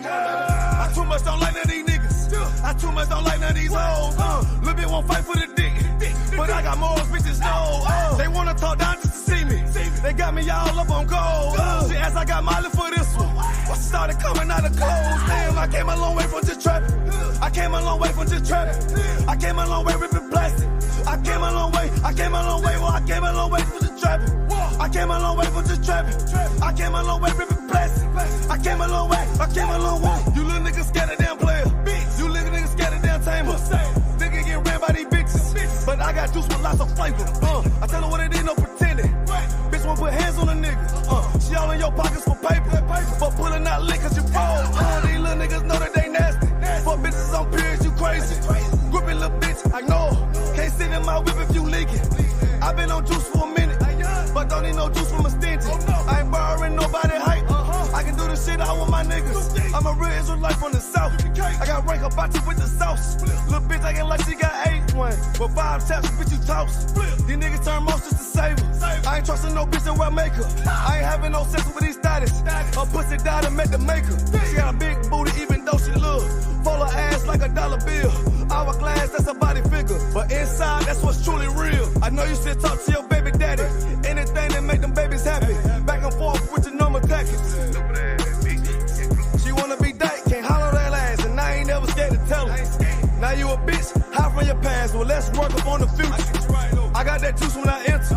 I too much don't like none of these niggas. I too much don't like none of these hoes. Lil' bit won't fight for the dick, but I got more bitches know. They wanna talk down just to see me. They got me all up on gold. She asked I got Molly for this one. Once I started coming out of clothes, damn, I came a long way from just trapping. I came a long way from just trapping. I came a long way ripping plastic. I came a long way, I came a long way, well, I came a long way from just trapping. I came a long way from just trapping. I came a long way ripping plastic. I came a long way, I came a long way. You little niggas scared of damn player. You little niggas scared of damn tamer. Nigga get ran by these bitches. But I got juice with lots of flavor. I tell her what it is, no pretending. Bitch won't put hands on a nigga. She all in your pockets for paper. But pulling out lick cause you fold. These little niggas know that they nasty. Fuck bitches on periods, you crazy. Gripping little bitch, I know. Can't sit in my whip if you leaking. I been on juice for a minute, but don't need no juice from a stingy. I ain't borrowing nobody hype. I can do this shit out with my niggas. I'm a real Israelite from the south. I got rank about you with the sauce. Little bitch acting like she got 8 one. But 5 taps, bitch, you toast. These niggas turn most just to save her. I ain't trusting no bitch that wear makeup. I ain't having no sex with these status. Her pussy died and met the maker. She got a big booty even though she look. Fold her ass like a dollar bill. Hourglass, that's a body figure. But inside, that's what's truly real. I know you should talk to your baby daddy. Anything that make them babies happy. Back and forth with your normal tactics. She wanna be dyke, can't holler that ass, and I ain't never scared to tell her. Now you a bitch, hide from your past, well let's work up on the future. I got that juice when I enter.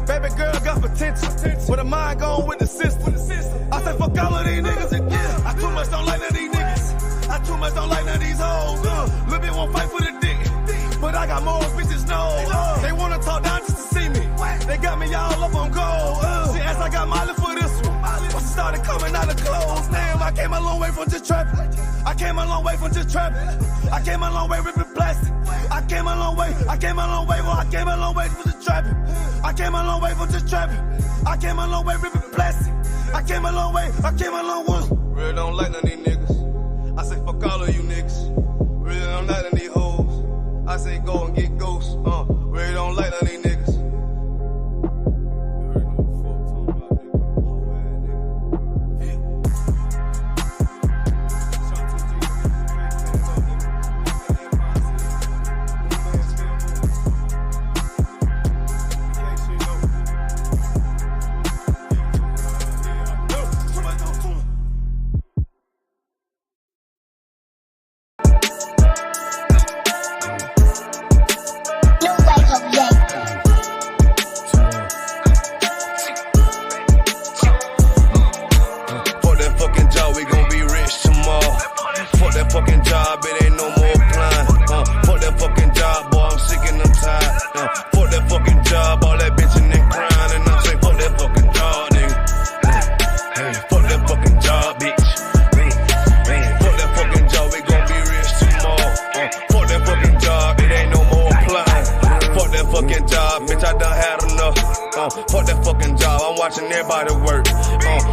Baby girl got potential, with a mind going with the system. I say fuck all of these niggas again. I too much don't like none of these niggas. I too much don't like none of these hoes. Lil' bit won't fight for the dick, but I got more bitches know. They wanna talk down just to see me. They got me all up on gold. She asked I got Molly for this one. Once I started coming out of clothes, damn, I came a long way from just trapping. I came a long way from just trapping. I came a long way ripping plastic. I came a long way, I came a long way, well, I came a long way from just trapping. I came a long way from just trapping. I came a long way ripping plastic. I came a long way, I came a long way. Really don't like none of these niggas. I say fuck all of you niggas. Really don't like none of these hoes. I say go and get ghosts. Really don't like none of these niggas. Fuck that fucking job, I'm watching everybody work.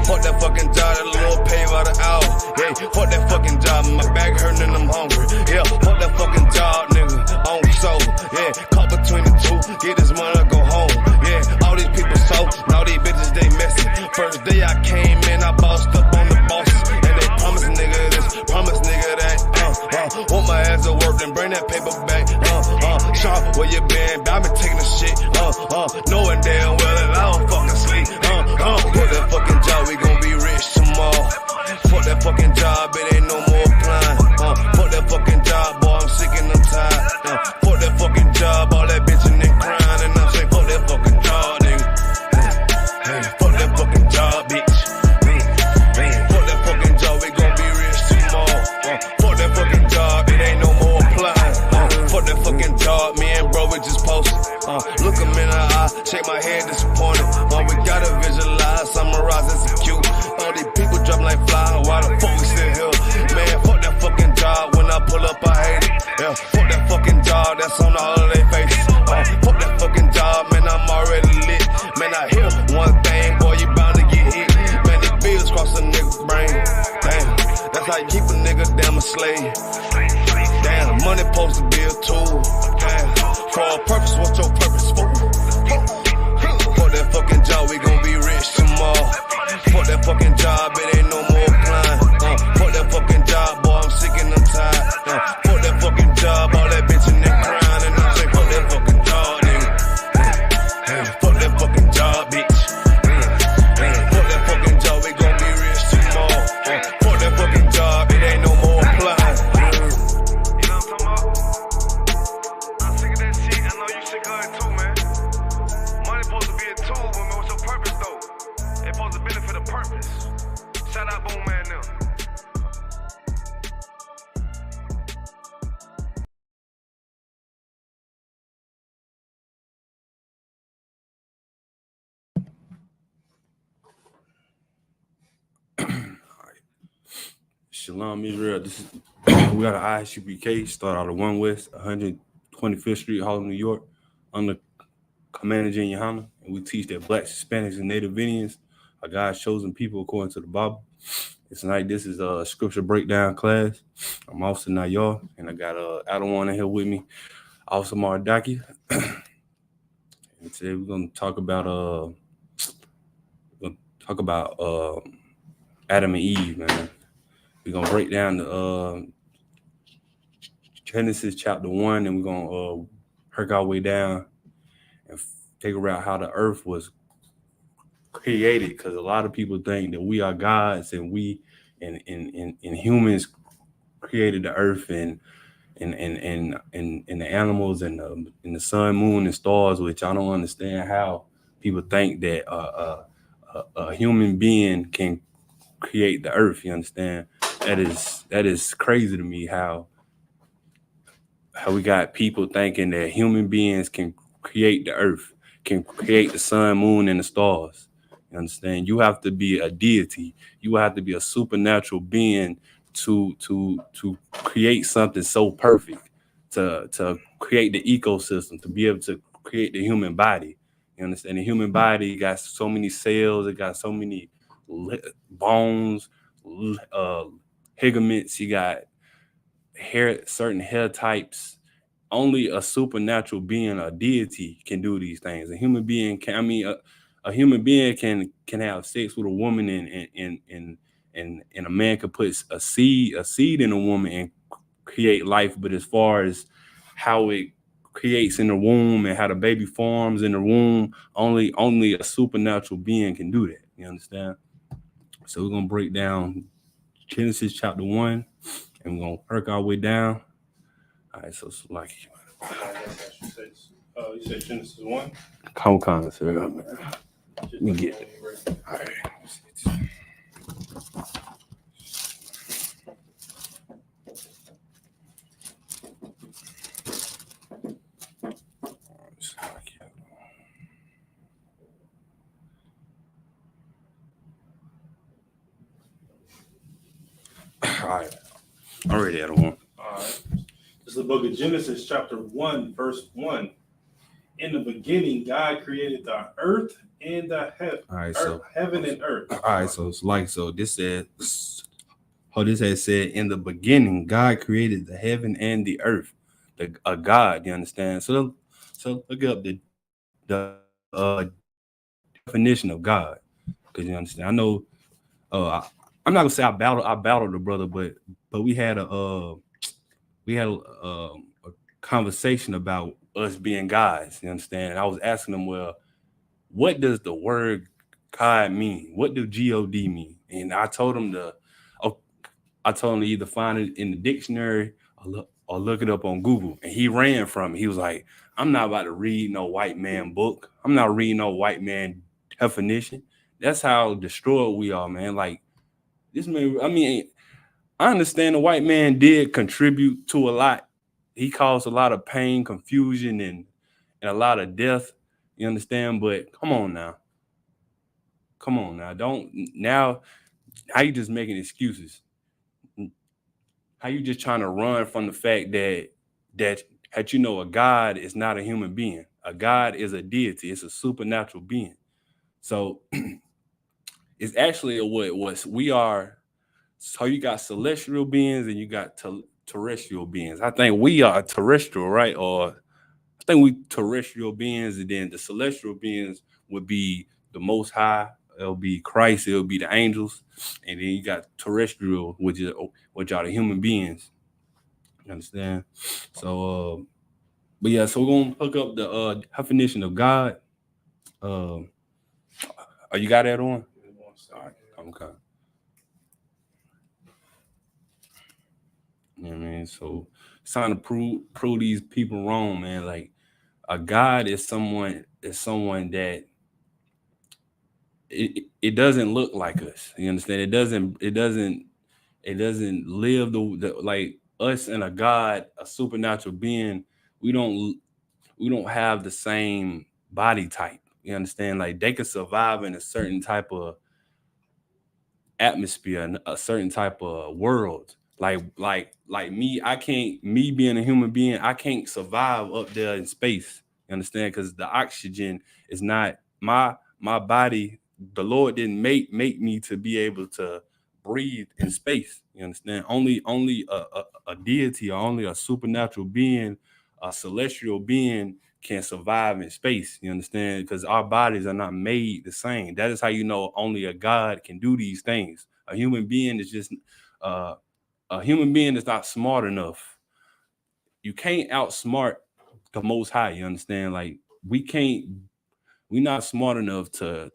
Fuck that fucking job, that little pay by the hour. Yeah, fuck that fucking job, my back hurting and I'm hungry. Yeah, fuck that fucking job, nigga, on soul. Yeah, caught between the two, get this money, go home. Yeah, all these people so, and all these bitches, they messy. First day I came in, I bossed up on the bosses. And they promise nigga this, promise nigga that. Want my ass to work, then bring that paper back. Sharp, where you been? I been taking the shit. Knowing damn well that I don't fucking sleep. Fuck that fucking job, we gon' be rich tomorrow. Fuck that fucking job, it ain't no more applying. Fuck that fucking job, boy, I'm sick and I'm tired. Fuck that fucking job, all that bitching and crying. And I'm saying, fuck that fucking job, nigga. Hey, fuck that fucking job, bitch. Fuck that fucking job, we gon' be rich tomorrow. Fuck that fucking job, it ain't no more applying. Fuck that fucking job, me and bro, we just posted. Look him in the eye, shake my head disappointed. We gotta visualize, summarize, execute. All these people dropping like fly, why the fuck we still here? Man, fuck that fucking job, when I pull up I hate it. Yeah, fuck that fucking job, that's on all of their faces. Fuck that fucking job, man, I'm already lit. Man, I hear one thing, boy, you bound to get hit. Man, these bills cross a nigga's brain. Damn, that's how you keep a nigga damn a slave. Damn, money supposed to be a tool. Damn, for a purpose, what's your purpose for? Fuck that fucking job, we gon' be rich tomorrow. Fuck that fucking job, it ain't no more applying. Fuck that fucking Shalom Israel. This is we got an ISUPK start out of 1 West, 125th Street, Harlem, New York, under Commander Jen Yohana, and we teach that blacks, Hispanics, and Native Indians are God's chosen people according to the Bible. And tonight, this is a scripture breakdown class. I'm Officer Nayar, and I got Adawan in here with me, Officer Maradaki. And today we're gonna talk about Adam and Eve, man. We're gonna break down the Genesis chapter 1, and we're gonna work our way down and figure out how the earth was created. Because a lot of people think that we are gods and we and humans created the earth and the animals and the sun, moon, and stars, which I don't understand how people think that a human being can create the earth. You understand? That is crazy to me how we got people thinking that human beings can create the earth, can create the sun, moon, and the stars. You understand? You have to be a deity. You have to be a supernatural being to create something so perfect, to create the ecosystem, to be able to create the human body. You understand? The human body got so many cells, it got so many bones, ligaments, you got certain hair types. Only a supernatural being, a deity, can do these things. A human being can, a human being can have sex with a woman, and a man could put a seed in a woman and create life. But as far as how it creates in the womb and how the baby forms in the womb, only a supernatural being can do that. You understand? So we're gonna break down Genesis chapter 1, and we're gonna work our way down. All right, so it's like you said Genesis 1? Comic-Con, sir. Let me get it. All right. All right. I'm ready, everyone. All right. This is the book of Genesis, chapter 1, verse 1. In the beginning, God created the earth and the heaven and earth. All right, so it's like, so this said, this has said, in the beginning, God created the heaven and the earth. A God, you understand? So look up the definition of God, because you understand. I know, I'm not gonna say I battled the brother, but we had a conversation about us being gods. You understand? And I was asking him, well, what does the word God mean? What do God mean? And I told him to either find it in the dictionary or look it up on Google. And he ran from it. He was like, I'm not about to read no white man book. I'm not reading no white man definition. That's how destroyed we are, man. Like, this man, I mean, I understand the white man did contribute to a lot. He caused a lot of pain, confusion, and a lot of death. You understand? But come on now. How you just making excuses? How you just trying to run from the fact that a God is not a human being. A God is a deity. It's a supernatural being. So it's actually what we are. So you got celestial beings and you got terrestrial beings. I think we are terrestrial, right? Or I think we terrestrial beings, and then the celestial beings would be the Most High. It'll be Christ. It'll be the angels, and then you got terrestrial, which are the human beings. You understand? So, but yeah. So we're gonna hook up the definition of God. Are you got that on? All right. Okay. You know what I mean? So it's trying to prove these people wrong, man. Like, a God is someone that it doesn't look like us. You understand? It doesn't live the like us and a God, a supernatural being. We don't have the same body type. You understand? Like, they could survive in a certain type of atmosphere, a certain type of world. Like me, I can't. Me being a human being, I can't survive up there in space. You understand? Because the oxygen is not my body. The Lord didn't make me to be able to breathe in space. You understand? Only a deity or only a supernatural being, a celestial being can survive in space. You understand? Because our bodies are not made the same. That is how you know only a God can do these things. A human being is just a human being is not smart enough. You can't outsmart the Most High. You understand? Like we're not smart enough to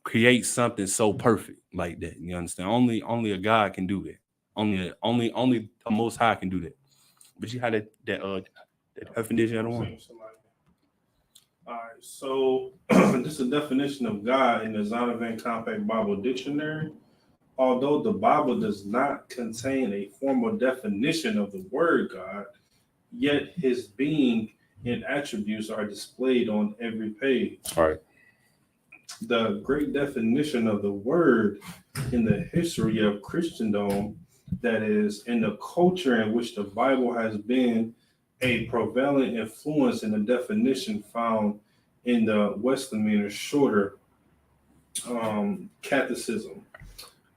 create something so perfect like that. You understand? Only a God can do that. Only the Most High can do that. But you had that definition. I don't want. All right, so this is the definition of God in the Zondervan Compact Bible Dictionary. Although the Bible does not contain a formal definition of the word God, yet his being and attributes are displayed on every page. All right. The great definition of the word in the history of Christendom, that is, in the culture in which the Bible has been a prevalent influence, in the definition found in the Westminster Shorter Catechism.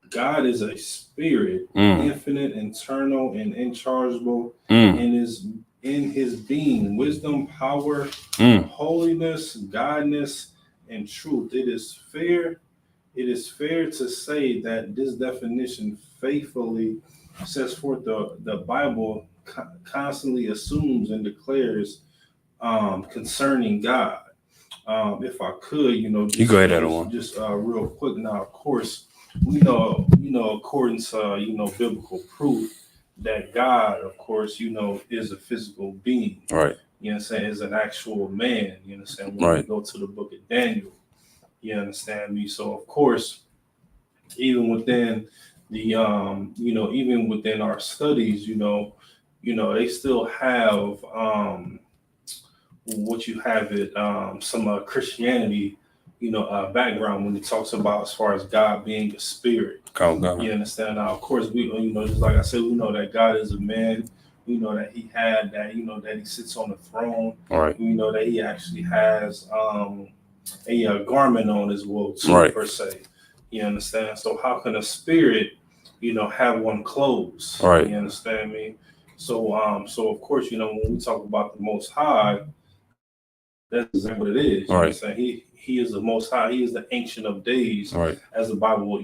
God is a spirit, infinite, eternal, and inchargeable, and is in his being, wisdom, power, holiness, godness, and truth. It is fair to say that this definition faithfully sets forth the Bible constantly assumes and declares concerning God. If I could, you go ahead, just real quick. Now, of course, we know, according to biblical proof, that God, of course, is a physical being. Right. You understand? Is an actual man. You understand? When we go to the book of Daniel, you understand me? So, of course, even within the even within our studies, they still have what you have it some Christianity background when it talks about as far as God being a spirit. You understand? Now, of course, we just like I said, we know that God is a man. We know that he had that that he sits on the throne. All right. We know that he actually has a garment on as well too, per se. You understand? So how can a spirit have one clothes? Right. You understand me? So of course, when we talk about the Most High, that's exactly what it is. You know what I'm saying? He is the Most High. He is the Ancient of Days, as the Bible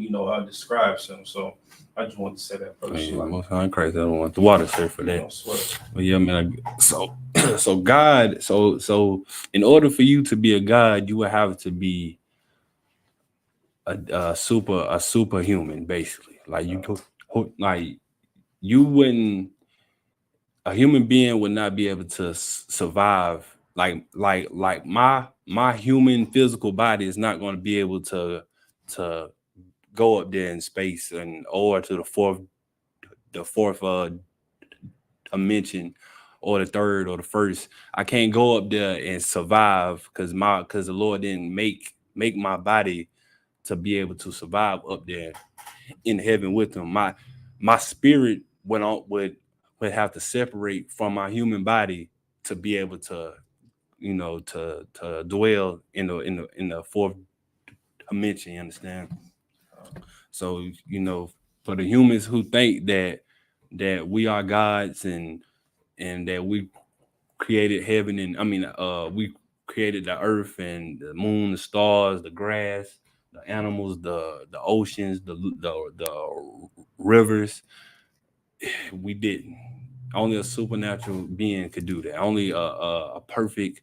describes him. So I just wanted to say that first. Most High Christ. I don't want the water sir for that. But yeah, man. So God. So in order for you to be a God, you would have to be a superhuman, basically. Like you wouldn't. A human being would not be able to survive. Like my human physical body is not going to be able to go up there in space or to the fourth dimension or the third or the first. I can't go up there and survive because the Lord didn't make my body to be able to survive up there in heaven with him. My spirit would have to separate from my human body to be able to to dwell in the fourth dimension. You understand? So for the humans who think that we are gods and that we created heaven and we created the earth and the moon, the stars, the grass, the animals, the oceans, the rivers. We didn't. Only a supernatural being could do that. Only a perfect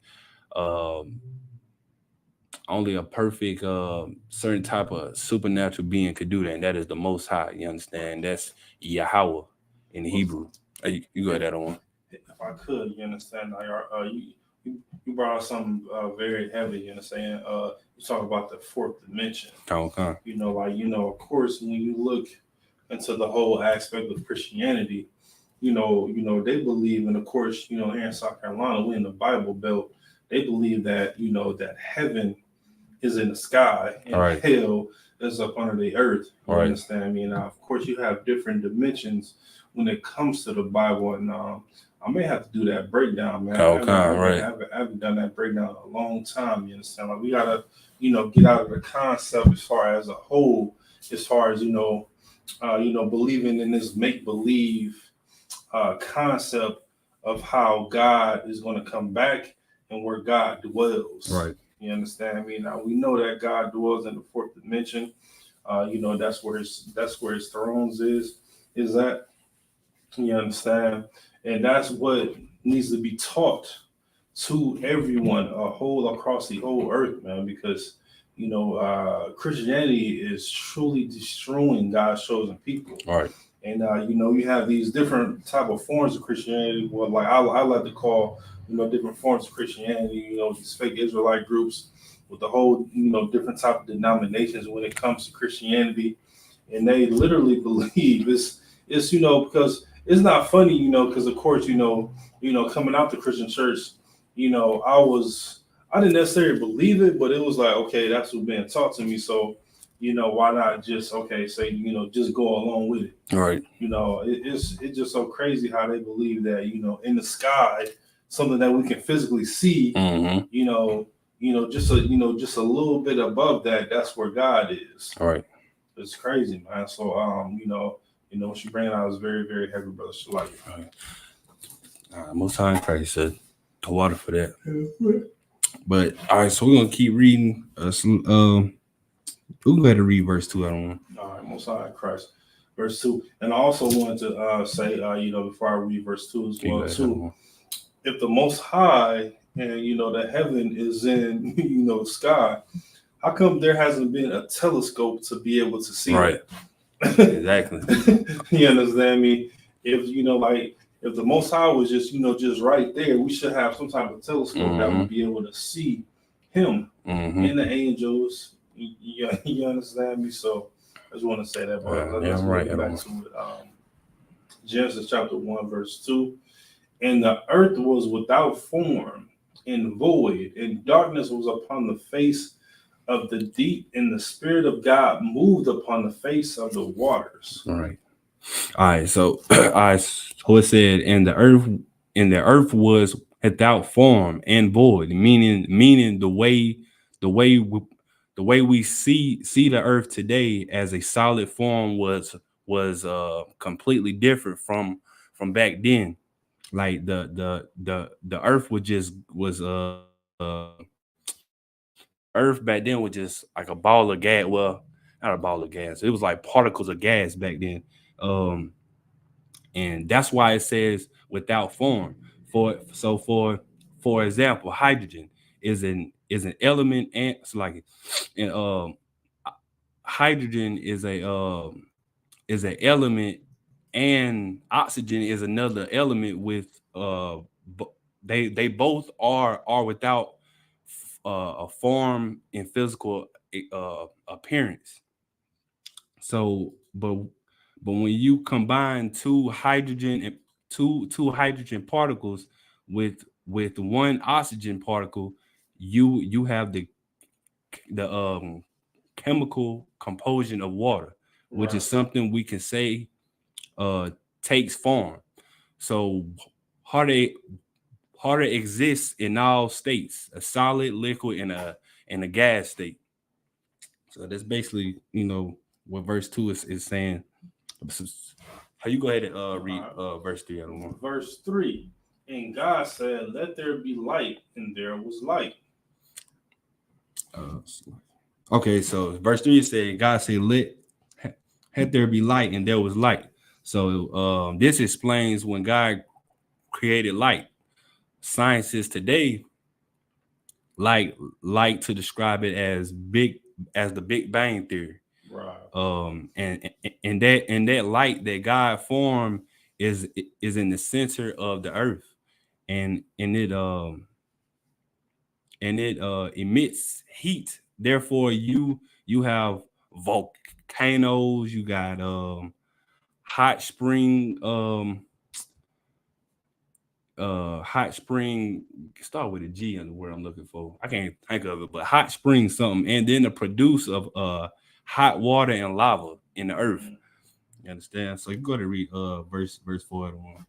certain type of supernatural being could do that, and that is the Most High. You understand? That's Yahweh in Hebrew. You got that on? If I could, you understand? You brought out something very heavy. You understand? You talk about the fourth dimension. Okay. Of course, when you look into the whole aspect of Christianity, they believe, and of course, here in South Carolina, we're in the Bible Belt. They believe that that heaven is in the sky, and Right. hell is up under the earth. You Right. understand me? Now, of course, you have different dimensions when it comes to the Bible, and I may have to do that breakdown, man. I haven't done that breakdown in a long time. You understand? Like we gotta, get out of the concept as far as a whole, as far as believing in this make believe concept of how God is going to come back and where God dwells. Right. You understand me? Now we know that God dwells in the fourth dimension. That's where his thrones is that. You understand? And that's what needs to be taught to everyone, whole across the whole earth, man, because Christianity is truly destroying God's chosen people. Right. And you have these different type of forms of Christianity. Well, like I like to call, different forms of Christianity. These fake Israelite groups with the whole, different type of denominations when it comes to Christianity, and they literally believe it's because it's not funny, because of course, coming out the Christian church, I didn't necessarily believe it, but it was like, okay, that's what's being taught to me. So, why not just say, just go along with it. Right. It's just so crazy how they believe that, in the sky, something that we can physically see, Mm-hmm. Just a little bit above that, that's where God is. Right. It's crazy, man. So when she bring it out, it was very, very heavy, brother. She like it. Right. Most High in Christ said the water for that. But all right, so we're gonna keep reading. We'll go ahead and read verse 2. I don't want. All right, Most High in Christ, verse 2. And I also wanted to say, before I read verse 2 as well, too. If the Most High and the heaven is in the sky, how come there hasn't been a telescope to be able to see right. that? Exactly. You understand me? If if the Most High was just just right there, we should have some type of telescope that would be able to see Him and the angels. You understand me? So I just want to say that. But let's get back to it. Genesis chapter 1, verse 2. And the earth was without form and void, and darkness was upon the face of the deep, and the Spirit of God moved upon the face of the waters. All right. So so it said, and the earth was without form and void, meaning the way we see the earth today as a solid form was completely different from back then. Like the earth earth back then was just like a ball of gas. Well, not a ball of gas. It was like particles of gas back then. And that's why it says without form. For example, hydrogen is an element, and it's like, and hydrogen is an element, and oxygen is another element with they both are without a form and physical appearance. So, but when you combine two hydrogen particles with one oxygen particle, you have the chemical composition of water, which is something we can say takes form. So water exists in all states, a solid, liquid, and a gas state. So that's basically, what verse 2 is saying. How you go ahead and read verse 3? I don't know. Verse 3. And God said, let there be light, and there was light. Okay, so verse 3 said, God said, let there be light, and there was light. So this explains when God created light. Scientists today like to describe it as the Big Bang Theory. Right. And that light that God formed is in the center of the earth, and it emits heat. Therefore, you have volcanoes, you got hot spring hot spring, start with a G in the word I'm looking for. I can't think of it, but hot spring something, and then the produce of hot water and lava in the earth. You understand? So you go to read verse 4 1.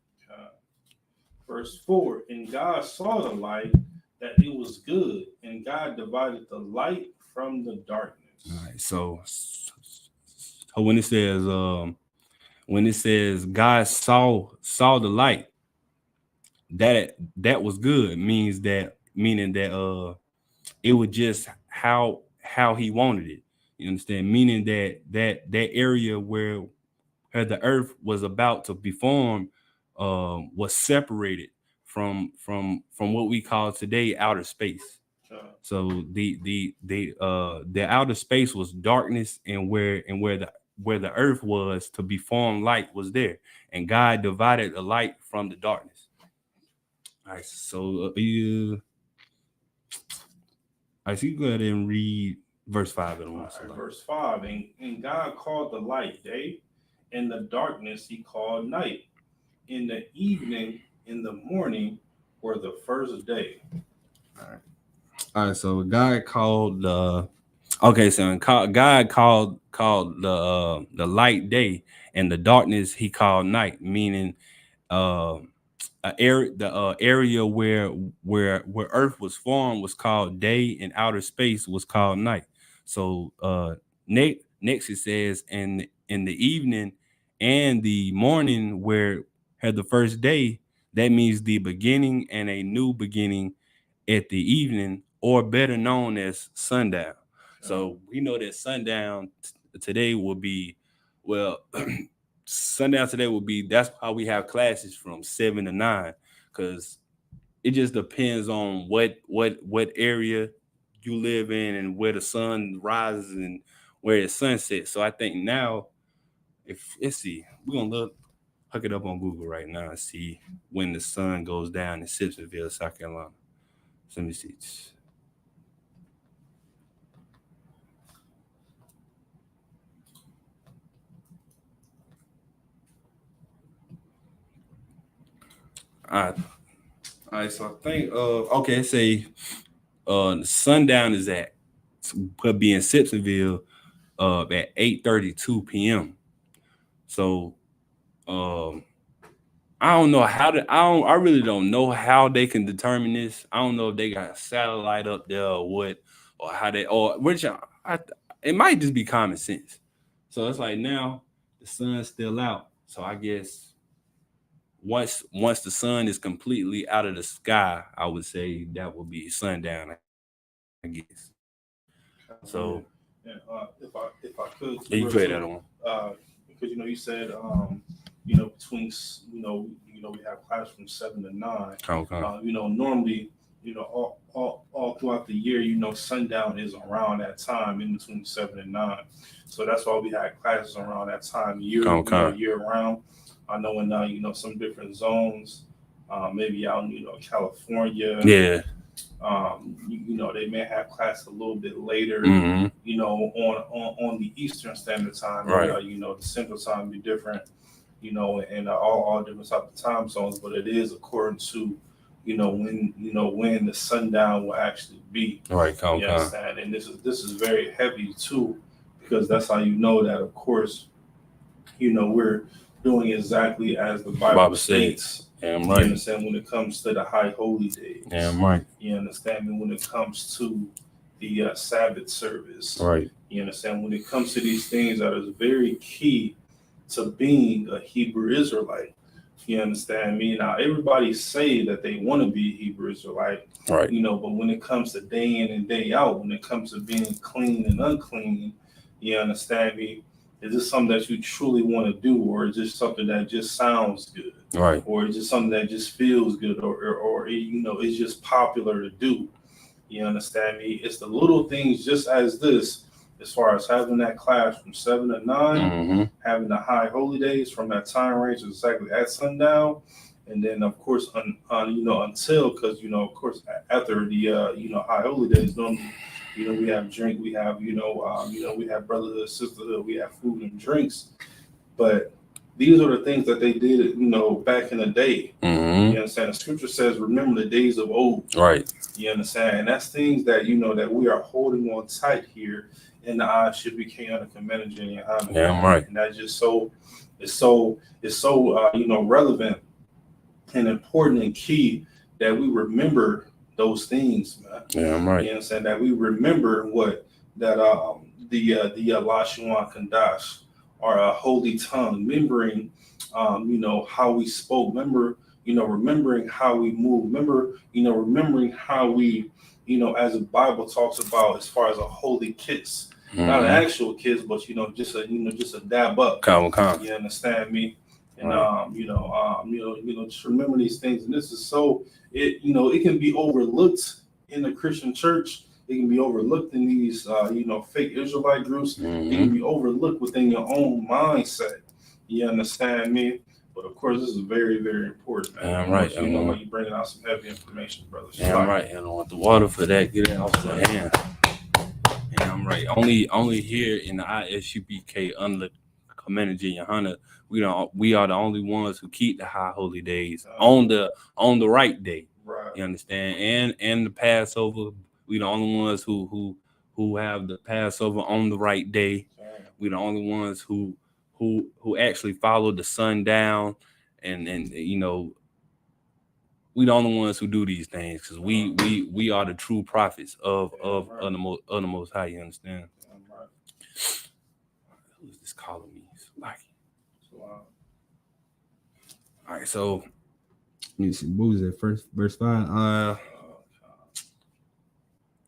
Verse 4, and God saw the light that it was good, and God divided the light from the darkness. All right. So when it says God saw the light, that was good, meaning that it was just how he wanted it. You understand? Meaning that area where the earth was about to be formed was separated from what we call today outer space. So the outer space was darkness, and where the earth was to be formed, light was there, and God divided the light from the darkness. All right, so I see. You go ahead and read verse 5 and right, verse 5, and God called the light day, and the darkness he called night. In the evening, in the morning, were the first day. All right. So God called God called the light day, and the darkness he called night, meaning area where earth was formed was called day, and outer space was called night. So next it says, in the evening and the morning where had the first day. That means the beginning and a new beginning at the evening, or better known as sundown. So we know that sundown today will be, sundown today will be, that's how we have classes from 7 to 9, because it just depends on what area you live in and where the sun rises and where it sunsets. So I think now, let's see, we're gonna hook it up on Google right now and see when the sun goes down in Simpsonville, South Carolina. So let me see. All right, so I think okay, say sundown is could be in Simpsonville at 8:32 p.m. So I don't know how to I really don't know how they can determine this. I don't know if they got a satellite up there or what, or how they, or which it might just be common sense. So it's like now the sun's still out. So I guess once the sun is completely out of the sky, I would say that will be sundown, I guess. So if I could, you trade that on. Because you said between we have class from 7 to 9. Okay. Normally all throughout the year, sundown is around that time, in between 7 and 9. So that's why we had classes around that time year round. I know in some different zones, maybe out in California. Yeah. They may have class a little bit later. Mm-hmm. On the Eastern Standard Time. Right. The Central Time be different. And all different type of time zones, but it is according to when the sundown will actually be. Right. You understand? And this is very heavy too, because that's how that, of course, we're doing exactly as the Bible states. Damn right. You understand? When it comes to the high holy days. Damn right. You understand? And when it comes to the Sabbath service. Right. You understand? When it comes to these things that is very key to being a Hebrew Israelite. You understand me? Now, everybody say that they want to be Hebrew Israelite, right? But when it comes to day in and day out, when it comes to being clean and unclean, you understand me? Is this something that you truly want to do, or is this something that just sounds good, right? Or is it something that just feels good, or it's just popular to do? You understand me? It's the little things, just as this. As far as having that class from 7 to 9, mm-hmm. having the high holy days from that time range exactly at sundown, and then of course until, because of course after the high holy days, normally we have drink, we have we have brotherhood, sisterhood, we have food and drinks, but these are the things that they did, back in the day. Mm-hmm. You understand? The scripture says, remember the days of old. Right. You understand? And that's things that, that we are holding on tight here in the ISUPK under Commander Jenny Hanna. Yeah, I'm right. And that's just it's so relevant and important and key that we remember those things, man. Yeah, I'm right. You understand? That we remember the Lashuan Kandash, our holy tongue, remembering, how we spoke. Remembering how we move. Remembering how we, as the Bible talks about, as far as a holy kiss, not an actual kiss, but just a dab up. Calm. You understand me? And right. just remember these things. And this is it can be overlooked in the Christian church. It can be overlooked in these, fake Israelite groups. Mm-hmm. It can be overlooked within your own mindset. You understand me? But of course, this is very, very important, man. Yeah, I'm right. Like you bringing out some heavy information, brother. So yeah, I'm right. I don't want the water for that. Get it off the hand. Yeah, I'm right. Only here in the ISUPK under Commander Jenny Hanna, we are the only ones who keep the high holy days on the right day. Right. You understand? And the Passover. We the only ones who have the Passover on the right day. We the only ones who actually follow the sundown, and we the only ones who do these things because we are the true prophets of the most high. You understand? Right. Who's this calling me? All right, so let me see. What was that first verse 5?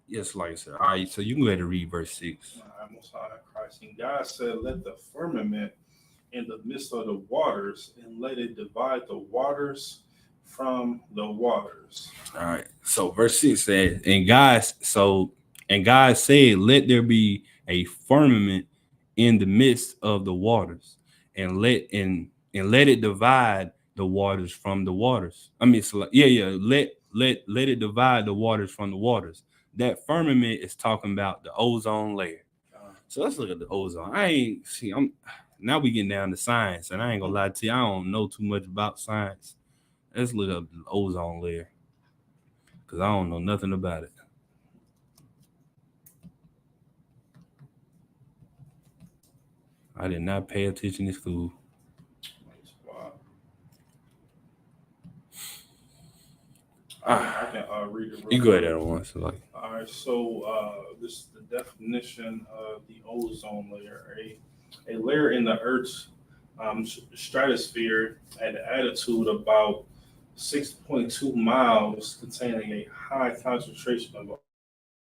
Yes, like I said. All right, so you can go ahead and read verse 6. Most High Christ. And God said, let the firmament in the midst of the waters, and let it divide the waters from the waters. All right. So verse 6 says, and God said, let there be a firmament in the midst of the waters, and let it divide the waters from the waters. I mean, so let it divide the waters from the waters. That firmament is talking about the ozone layer. So let's look at the ozone. Now we getting down to science, and I ain't gonna lie to you, I don't know too much about science. Let's look up the ozone layer, because I don't know nothing about it. I did not pay attention in school. I can read it. You go ahead at once. All right, so this is the definition of the ozone layer, a layer in the Earth's stratosphere at an altitude about 6.2 miles, containing a high concentration of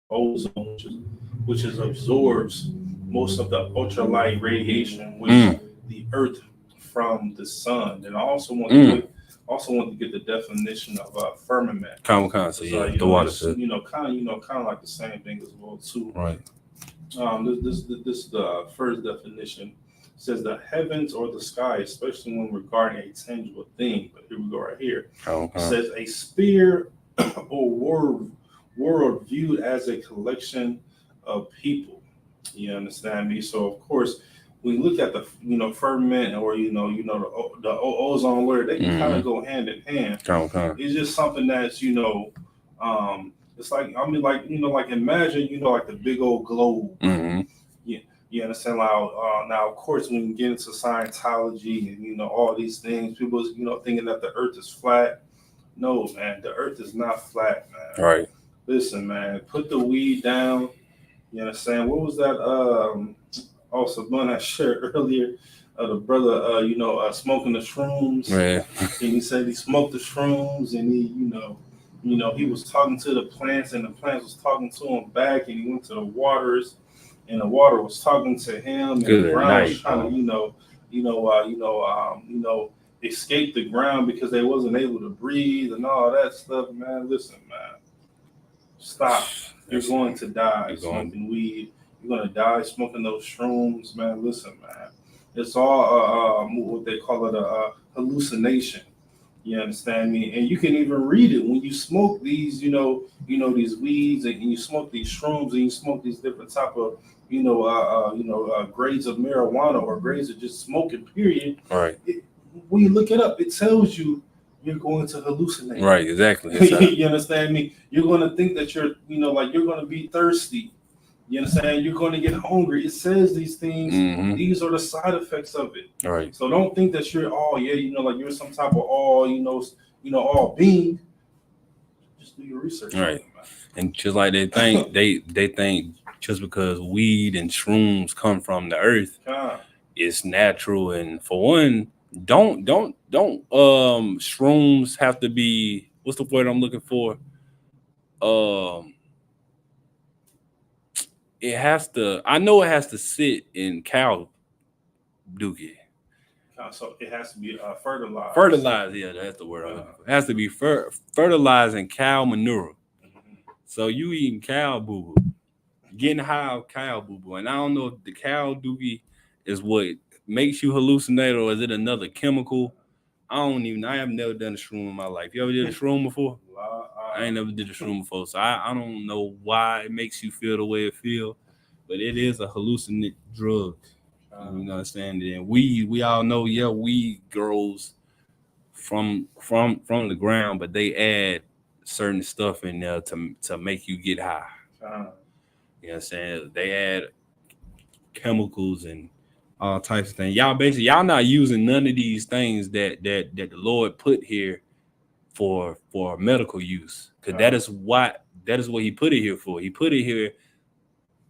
ozone, which absorbs most of the ultralight radiation which the Earth from the sun. And I also want to get the definition of firmament. So the water. Kind of like the same thing as well too. Right. This the first definition. It says the heavens or the sky, especially when regarding a tangible thing. But here we go right here. It says a sphere or world viewed as a collection of people. You understand me? So of course, when you look at the firmament or the ozone layer, they can kind of go hand in hand. It's just something that's it's like like imagine like the big old globe. You understand? Now of course when you get into Scientology and all these things, people thinking that the Earth is flat. No, man, the Earth is not flat, man. Right. Listen, man, put the weed down. You understand? What was that? Also, one I shared earlier, the brother, smoking the shrooms. Yeah. And he said he smoked the shrooms, and he was talking to the plants, and the plants was talking to him back, and he went to the waters, and the water was talking to him, and the ground was trying to, escape the ground because they wasn't able to breathe and all that stuff. Man, listen, man, stop. You're going to die smoking weed. You're going to die smoking those shrooms, man. Listen, man. It's all what they call it a hallucination. You understand me? And you can even read it when you smoke these, these weeds, and you smoke these shrooms, and you smoke these different type of, grades of marijuana or grades of just smoking. Period. Right. When you look it up, it tells you you're going to hallucinate. Right. Exactly. You understand me? You're going to think that you're, like you're going to be thirsty. You understand? You're going to get hungry. It says these things. Mm-hmm. These are the side effects of it. Right. So don't think that you're like you're some type of all being. Just do your research. Right. And just like they think, they think just because weed and shrooms come from the earth, it's natural. And for one, don't shrooms have to be, what's the word I'm looking for? It has to, I know it has to sit in cow dookie. So it has to be fertilized. Fertilized, yeah, that's the word I'm looking for. It has to be fertilized in cow manure. So you eating cow boo boo, getting high of cow boo boo, and I don't know if the cow dookie is what makes you hallucinate or is it another chemical. I have never done a shroom in my life. You ever did a shroom before? I ain't never did a shroom before, so I don't know why it makes you feel the way it feels, but it is a hallucinant drug. You know what I'm saying? And we all know, weed grows from the ground, but they add certain stuff in there to make you get high. You know what I'm saying? They add chemicals and all types of things. Y'all not using none of these things that the Lord put here for medical use, because that is what he put it here for. He put it here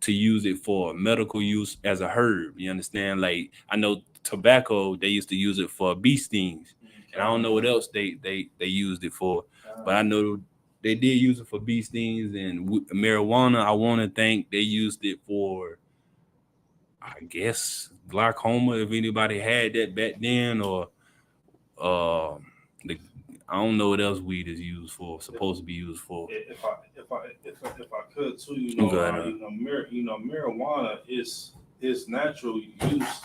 to use it for medical use as a herb. You understand? Like, I know tobacco, they used to use it for bee stings, and I don't know what else they used it for, but I know they did use it for bee stings. And marijuana, I want to think they used it for, I guess, glaucoma, if anybody had that back then, or I don't know what else weed is used for, supposed to be used for. If I could too, marijuana is natural use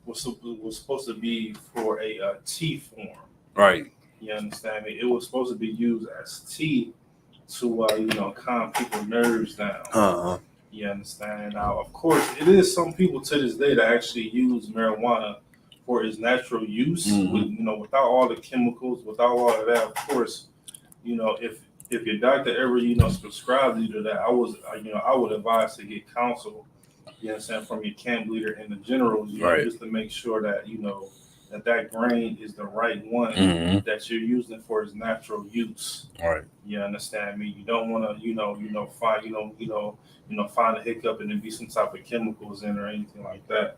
was supposed to be for a tea form. Right. You understand me? It was supposed to be used as tea to calm people's nerves down. You understand? Now, of course, it is some people to this day that actually use marijuana for its natural use, without all the chemicals, without all of that. Of course, if your doctor ever prescribes you to that, I would advise to get counsel. You understand, from your camp leader and the generals, just to make sure that that grain is the right one that you're using for its natural use. Right. You understand me? You don't want to find a hiccup and there be some type of chemicals in or anything like that.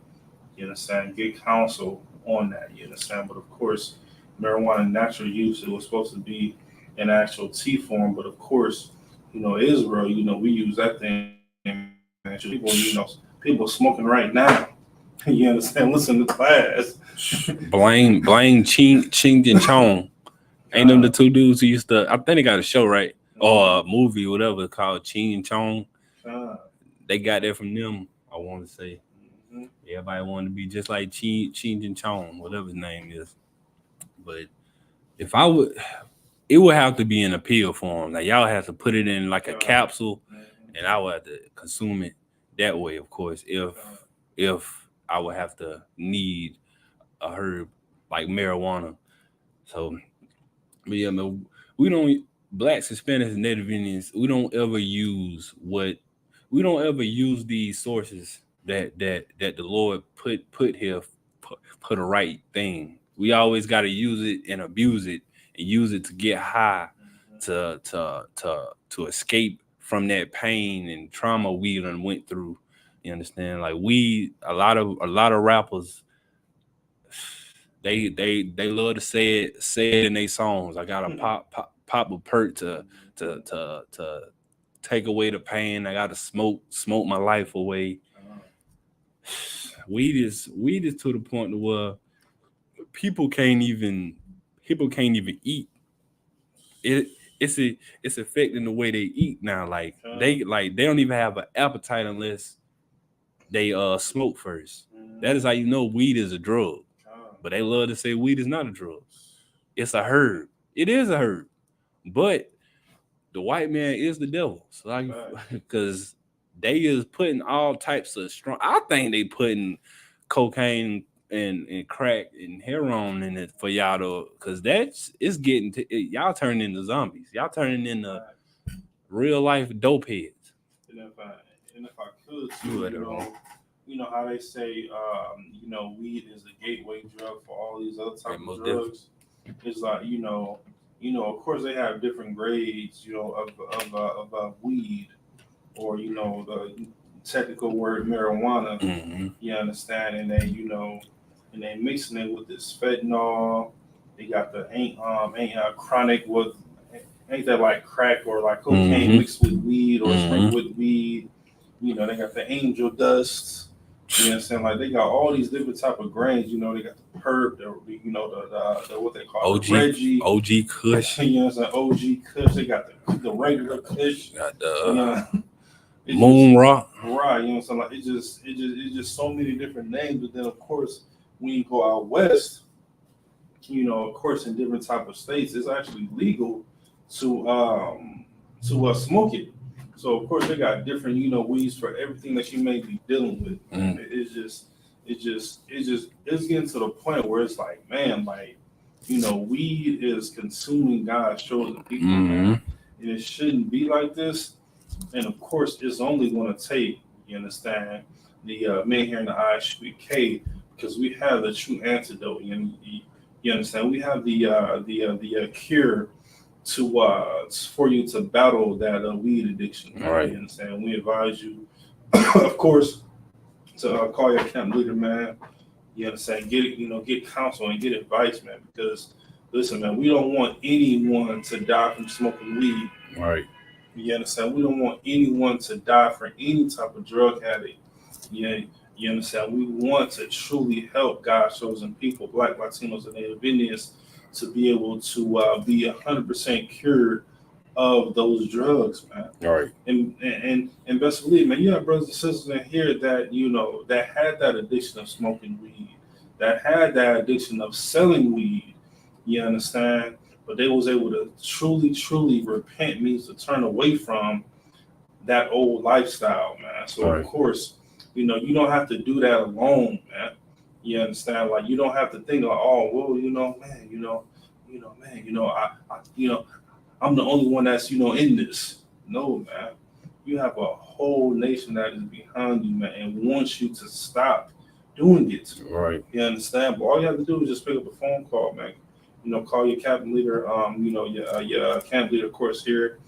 You understand? Get counsel on that. You understand? But of course, marijuana natural use, it was supposed to be an actual tea form. But of course, Israel, we use that thing. People smoking right now. You understand? Listen to class. Blame Ching and Chong. Ain't them the two dudes who used to, I think they got a show, right? Or a movie, whatever, called Ching and Chong. They got that from them, I want to say. Everybody wanted to be just like Ching and Chong, whatever his name is. But if I would, it would have to be in a pill form. Like, y'all have to put it in like a capsule, and I would have to consume it that way, of course. If I would have to need a herb like marijuana. So, but yeah, man, we don't, Blacks, Hispanics, and Native Indians, we don't ever use these sources that the Lord put here for the right thing. We always got to use it and abuse it and use it to get high, to escape from that pain and trauma we done went through. You understand? Like, a lot of rappers, they love to say it in their songs. I gotta pop a perk to take away the pain. I gotta smoke my life away. Weed is to the point where people can't even eat. It's affecting the way they eat now. Like, they don't even have an appetite unless they smoke first. That is how you know weed is a drug. But they love to say weed is not a drug. it's a herb. It is a herb, but the white man is the devil. So like, because they is putting all types of strong. I think they putting cocaine and crack and heroin in it for y'all to, because it's getting to y'all turning into zombies. Y'all turning into real life dope heads. And if I could, too, you know how they say, you know, weed is a gateway drug for all these other types of drugs. It's like, you know, of course they have different grades, you know, of weed, or you know, the technical word marijuana. Mm-hmm. You understand, and they, you know, and they mixing it with this fentanyl. They got the ain't chronic with. Ain't that like crack or like cocaine mixed with weed or sprinkled with weed? You know, they got the angel dust. You know what I'm saying? Like they got all these different type of grains. You know, they got the perp, you know, the what they call OG, the Reggie, OG Kush. You know what I'm saying? OG Kush. They got the regular Kush. Got the you know, Moon Rock. Right. You know what I'm saying? Like it's just so many different names. But then of course, when you go out west, you know, of course, in different type of states, it's actually legal to smoke it. So of course they got different, you know, weeds for everything that you may be dealing with. It's getting to the point where it's like, man, like, you know, weed is consuming God's chosen people, man. And it shouldn't be like this. And of course, it's only going to take, you understand, the men here in the ISUPK, because we have the true antidote. You understand? We have the cure to for you to battle that weed addiction. Right. You understand? We advise you, of course, to call your camp leader, man. You understand? Get counsel and get advice, man. Because listen, man, we don't want anyone to die from smoking weed. Right. You understand? We don't want anyone to die from any type of drug addict. Yeah. You understand? We want to truly help God's chosen people, Black, Latinos, and Native Indians, to be able to be 100% cured of those drugs, man. All right. And best believe, man, you have brothers and sisters in here that, you know, that had that addiction of smoking weed, that had that addiction of selling weed. You understand? But they was able to truly repent, means to turn away from that old lifestyle, man. So right. Of course, you know, you don't have to do that alone, man. You understand? Like, you don't have to think of, oh, well, you know, man, I'm the only one that's, you know, in this. No, man. You have a whole nation that is behind you, man, and wants you to stop doing it. Right. You understand? But all you have to do is just pick up a phone call, man. You know, call your captain leader, you know, your camp leader, of course, here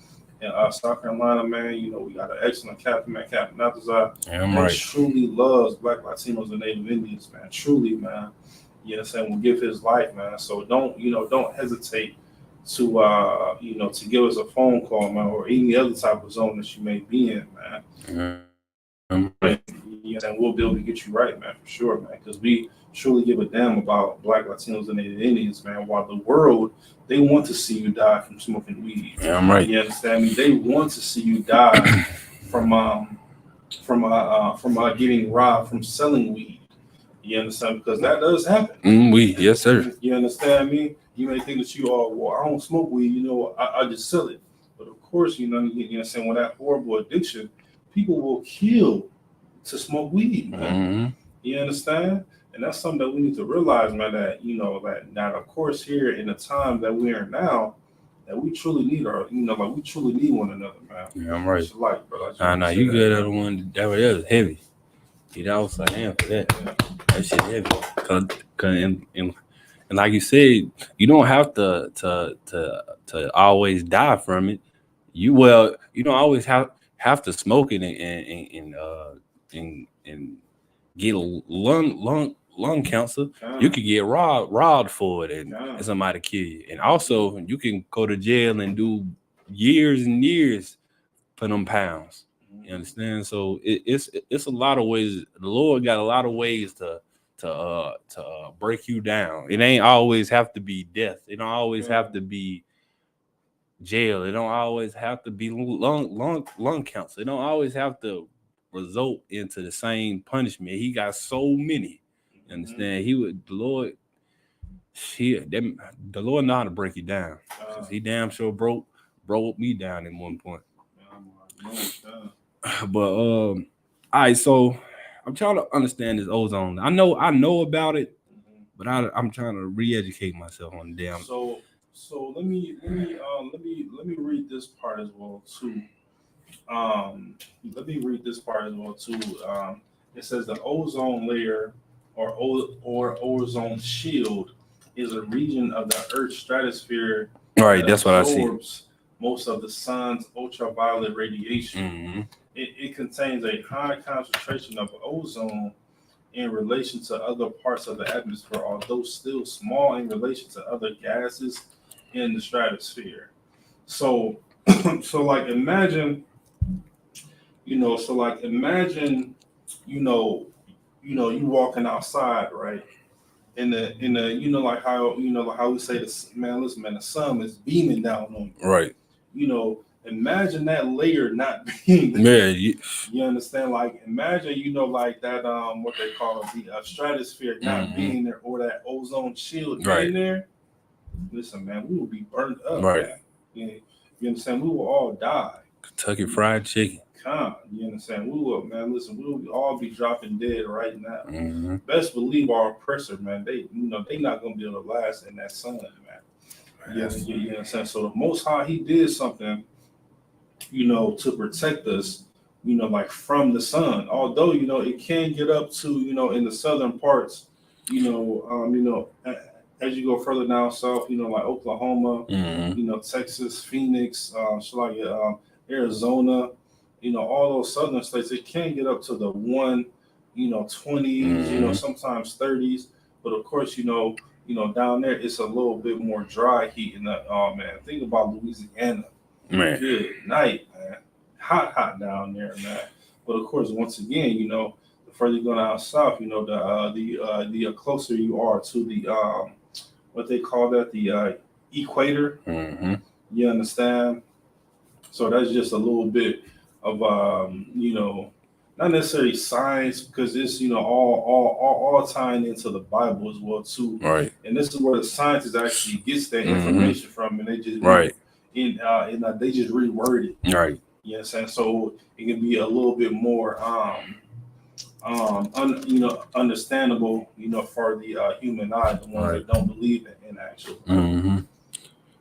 in South Carolina, man. You know, we got an excellent captain, man, Captain Natazar, that truly loves Black, Latinos, and Native Indians, man. Truly, man. You know what I'm saying? Will give his life, man. So don't hesitate to, you know, to give us a phone call, man, or any other type of zone that you may be in, man. You know, and we'll be able to get you right, man, for sure, man, because we truly give a damn about Black, Latinos, and Native Indians, man, while the world, they want to see you die from smoking weed. Yeah, I'm right. You understand me? They want to see you die from getting robbed from selling weed. You understand? Because that does happen. Yes, sir. You understand me? You may think that you all, well, I don't smoke weed, you know, I just sell it. But of course, you understand, with that horrible addiction, people will kill to smoke weed, man. You understand? And that's something that we need to realize, man, that, you know, that of course here in the time that we are now, that we truly need we truly need one another, man. Yeah, I'm right. It's life, bro. Nah, you good at the one that was heavy. You know, I was like, damn, for that. That shit heavy. And like you said, you don't have to always die from it. You don't always have to smoke it and get a lung cancer. You could get robbed for it and somebody kill you. And also you can go to jail and do years and years for them pounds. You understand? So it's a lot of ways. The Lord got a lot of ways to break you down. It ain't always have to be death. It don't always have to be jail. It don't always have to be lung cancer. It don't always have to result into the same punishment. He got so many. You understand? The Lord, the Lord know how to break you down. Cause he damn sure broke me down at one point. But all right, so I'm trying to understand this ozone. I know about it, but I'm trying to re-educate myself on the damn. So let me read this part as well too. Let me read this part as well too. It says the ozone layer or ozone shield is a region of the Earth's stratosphere. All right, that's what I see. Absorbs most of the sun's ultraviolet radiation. Mm-hmm. It contains a high concentration of ozone in relation to other parts of the atmosphere, although still small in relation to other gases in the stratosphere. So, so like imagine, you walking outside, right? In the like how we say this, man, listen, man, the sun is beaming down on you. Right. Imagine that layer not being there. You understand? Like imagine, like that what they call the stratosphere not being there, or that ozone shield being there. Listen, man, we will be burned up. Right. You understand? We will all die. Kentucky Fried Chicken. You understand? We will, man. Listen, we will all be dropping dead right now. Mm-hmm. Best believe our oppressor, man. They not gonna be able to last in that sun, man. You understand? So the Most High, He did something, to protect us, like from the sun. Although it can get up to in the southern parts, as you go further down south, like Oklahoma, Texas, Phoenix, Arizona, all those southern states, it can get up to the 20s, sometimes 30s. But of course, down there it's a little bit more dry heat. And man, think about Louisiana. Man. Good night, man. Hot down there, man. But of course, once again, the further you go down south, the closer you are to the what they call that, the equator. Mm-hmm. You understand? So that's just a little bit of not necessarily science, because it's all tying into the Bible as well too. Right. And this is where the scientists actually gets that information from, and they just they just reword it. Right. You understand? So it can be a little bit more understandable, for the human eye, the ones that don't believe in actual. Mm-hmm.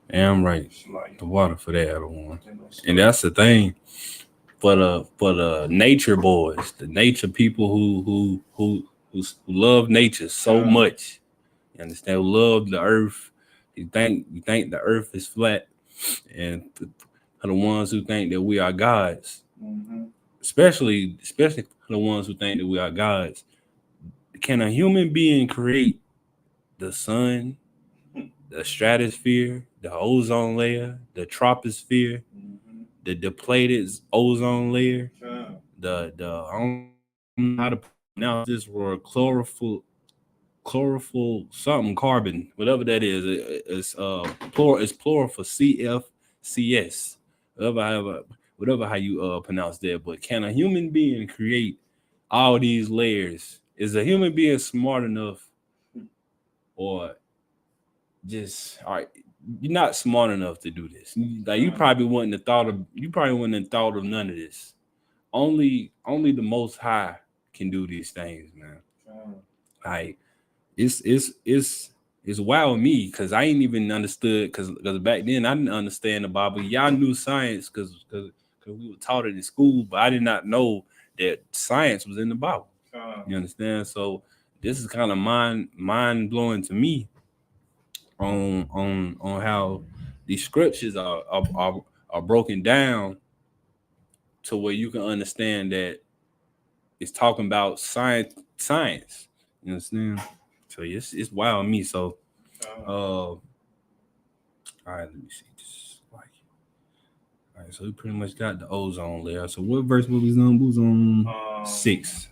Yeah, I'm right. Like the water for that other one. And that's the thing for the nature boys, the nature people who love nature so much. You understand? Who love the earth. You think the earth is flat, and the ones who think that we are gods. Mm-hmm. Especially the ones who think that we are gods. Can a human being create the sun, the stratosphere, the ozone layer, the troposphere, the depleted ozone layer, the I don't know how to pronounce this word, chlorophyll something carbon, whatever that is. It's plural for CFCS, whatever how you pronounce that. But can a human being create all these layers? Is a human being smart enough, or just all right? You're not smart enough to do this. Like you probably wouldn't have thought of none of this. Only the Most High can do these things, man. Like it's wild with me, because I ain't even understood, because back then I didn't understand the Bible. Y'all knew science because we were taught it in school, but I did not know that science was in the Bible. You understand? So this is kind of mind blowing to me on how these scriptures are broken down to where you can understand that it's talking about science. You understand? So it's wild to me. So all right, let me see. All right, so we pretty much got the ozone layer. So what verse was on? 6.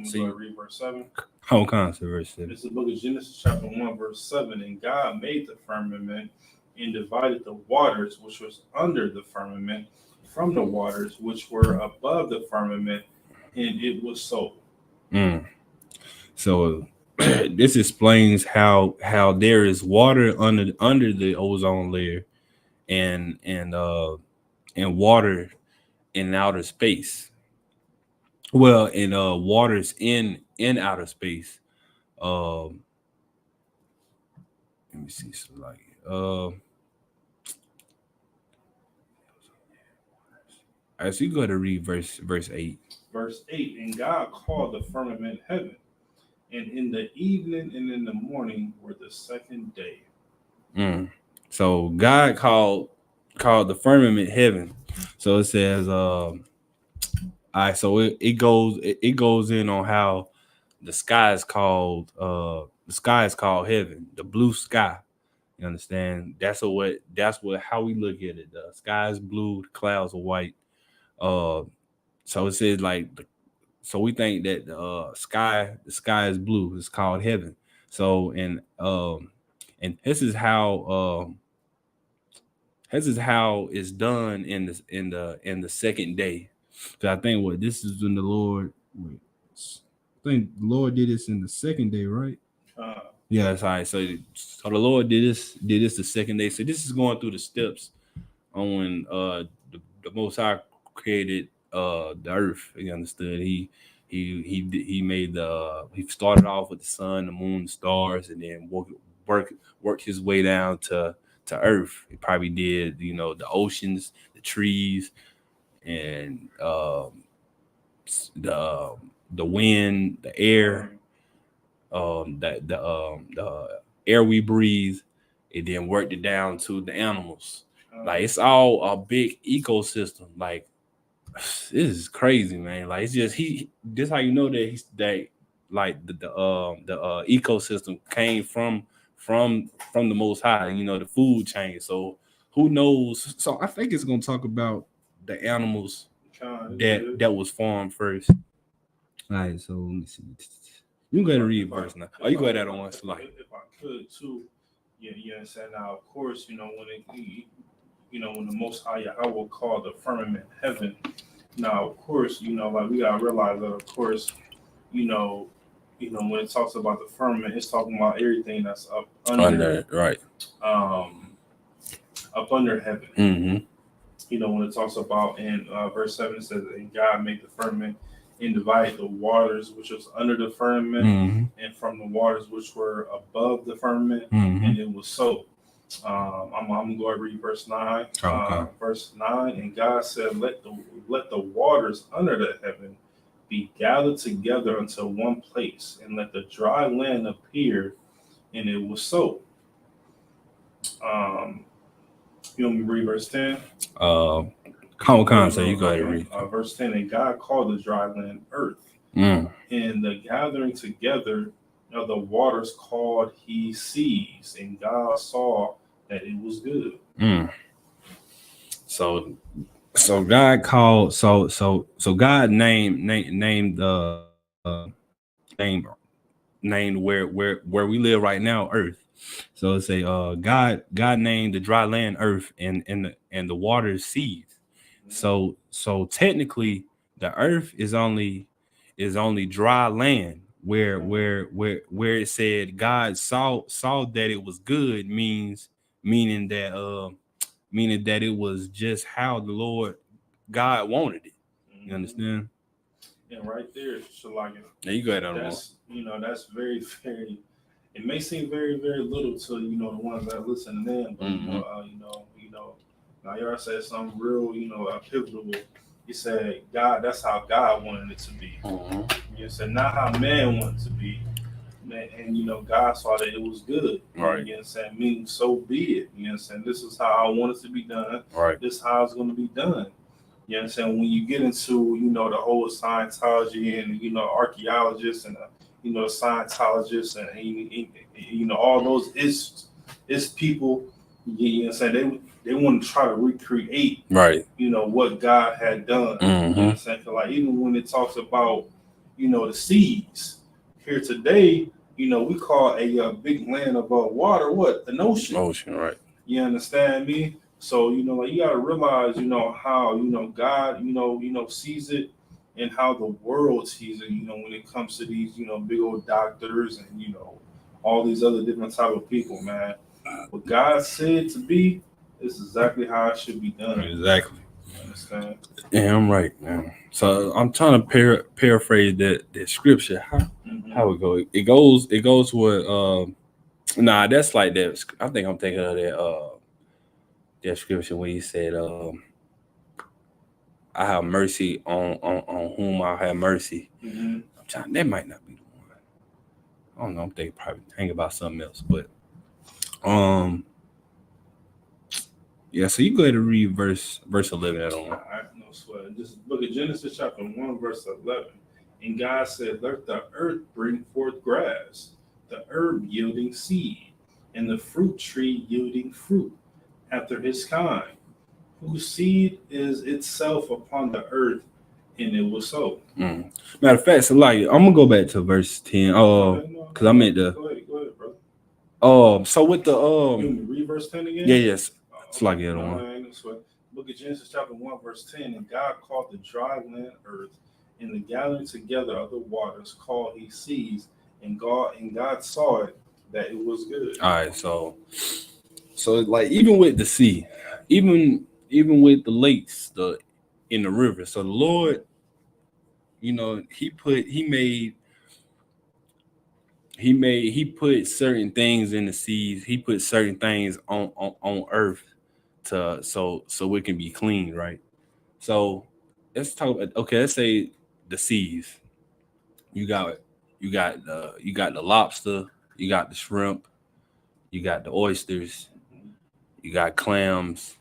So read verse 7. Whole concept, verse 7. It's the book of Genesis chapter 1, verse 7. And God made the firmament and divided the waters which was under the firmament from the waters which were above the firmament, and it was so. So this explains how there is water under the ozone layer and water in outer space. Well, in waters in outer space. Um, let me see. So like all right, so you go to read verse 8. Verse 8, and God called the firmament heaven, and in the evening and in the morning were the second day. So God called the firmament heaven. So it says all right, so it goes in on how the sky is called heaven, the blue sky. You understand? That's what how we look at it. The sky is blue, the clouds are white. Uh so it says like so we think that the sky is blue. It's called heaven. So and this is how it's done in the second day. So I think what this is when the Lord. Wait, I think the Lord did this in the second day, right? Yeah, that's all right. So the Lord did this the second day. So this is going through the steps on when the Most High created the earth. You understood? He made he started off with the sun, the moon, the stars, and then worked his way down to earth. He probably did, the oceans, the trees, and the wind, the air, the air we breathe. It then worked it down to the animals. Like it's all a big ecosystem. Like this is crazy, man. Like it's just this how you know that like the ecosystem came from the Most High. The food chain. So who knows? So I think it's gonna talk about the animals that was formed first. All right, so let me see. You can go ahead and read verse now. Oh, you go ahead on one slide. If I could too, you understand. Now, of course, when the Most High Yahweh called the firmament heaven. Now, of course, like we gotta realize that, of course, when it talks about the firmament, it's talking about everything that's up under right, up under heaven. Mm-hmm. When it talks about in verse 7, it says, and God made the firmament and divided the waters which was under the firmament, mm-hmm. and from the waters which were above the firmament, mm-hmm. and it was so. I'm gonna go and read verse 9. Okay. Verse 9, and God said, let the waters under the heaven be gathered together unto one place, and let the dry land appear, and it was so. You want me to read verse 10? So you go ahead and read. Verse 10, and God called the dry land earth, and the gathering together of the waters called he seas, and God saw that it was good. So God called. So God named where we live right now, earth. So it say God named the dry land earth, and the waters seas. So technically the earth is only dry land where it said God saw that it was good, meaning that it was just how the Lord God wanted it. You understand? And right there, Shalagan. Yeah, you go ahead on that's very, very. It may seem very, very little to the ones that listen to them, but now y'all said something real, pivotal. He said, God, that's how God wanted it to be. You said not how man wanted it to be. And God saw that it was good. Right. You know what I'm saying? Meaning so be it. You know what I'm saying? This is how I want it to be done. Right. This is how it's going to be done. You know what I'm saying? When you get into, the whole Scientology and, archaeologists and, Scientologists and, all those is people, you know what I'm saying? They want to try to recreate, right, what God had done. You know what I'm saying? Like, even when it talks about, the seas here today, we call a big land above water, what? An ocean. Ocean, right. You understand me? So, like you gotta realize, how, God, sees it, and how the world sees it, when it comes to these, big old doctors and, all these other different type of people, man. What God said to be is exactly how it should be done. Exactly. You understand? Yeah, I'm right, man. So I'm trying to paraphrase that scripture. How it go? It goes with nah, that's like that. I think I'm thinking of that scripture when he said I have mercy on whom I have mercy. Mm-hmm. I'm trying, that might not be the one. I don't know. I'm thinking about something else, but um yeah. So you go ahead and read verse 11 at on. I no sweat. Just look at Genesis chapter 1, verse 11. And God said, let the earth bring forth grass, the herb yielding seed, and the fruit tree yielding fruit after his kind, whose seed is itself upon the earth, and it was so. Matter of fact, so like I'm gonna go back to verse 10. Because I meant the Go ahead, bro. so with the You want me to read verse 10 again? yeah, yes. It's like the other one. Book of Genesis chapter 1, verse 10. And God called the dry land earth, and the gathering together of the waters called he seas, and God saw it that it was good. All right, so like even with the sea, even with the lakes, in the river. So the Lord, he put certain things in the seas. He put certain things on earth so it can be clean, right? So let's talk about, okay, let's say the seas. You got the lobster, you got the shrimp, you got the oysters, you got clams,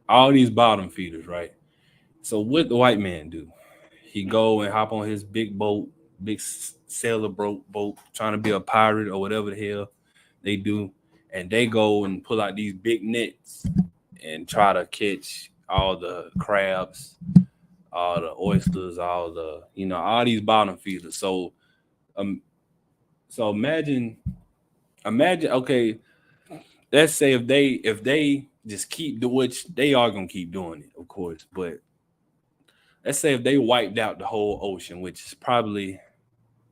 all these bottom feeders, right? So what the white man do? He go and hop on his big boat, big sailor boat, trying to be a pirate or whatever the hell they do, and they go and pull out these big nets and try to catch all the crabs, all the oysters, all the all these bottom feeders. Um, so imagine, okay, let's say if they just keep which they are gonna keep doing it, of course, but let's say if they wiped out the whole ocean, which is probably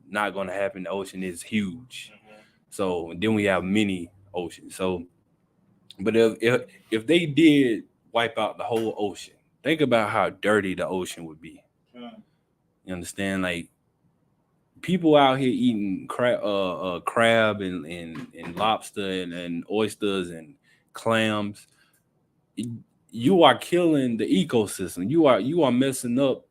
not gonna happen. The ocean is huge, so then we have many oceans. So, but if they did wipe out the whole ocean, think about how dirty the ocean would be. You understand? Like people out here eating crab and lobster and oysters and clams. You are killing the ecosystem. You are messing up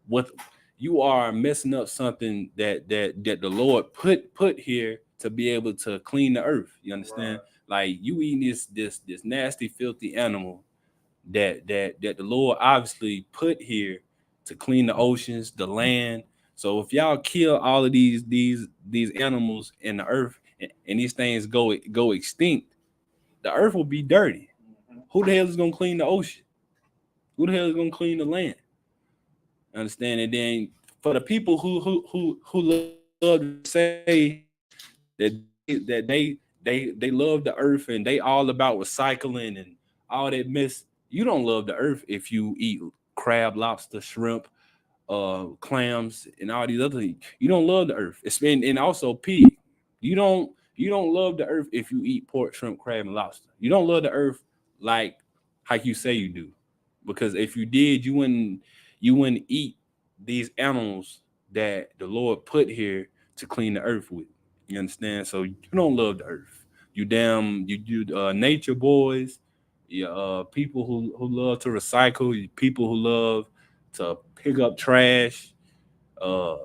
with you are messing up something that the Lord put here to be able to clean the earth. You understand? Right. Like you eating this nasty, filthy animal that the Lord obviously put here to clean the oceans, the land. So if y'all kill all of these animals in the earth and these things go extinct, the earth will be dirty. Who the hell is gonna clean the ocean? Who the hell is gonna clean the land? Understand? And then for the people who love to say that they love the earth and they all about recycling and all that mess, you don't love the earth if you eat crab, lobster, shrimp, clams, and all these other things. You don't love the earth. And also pig. You don't love the earth if you eat pork, shrimp, crab, and lobster. You don't love the earth like you say you do, because if you did, you wouldn't eat these animals that the Lord put here to clean the earth with. You understand? So you don't love the earth. You nature boys, people who love to recycle, people who love to pick up trash. Uh,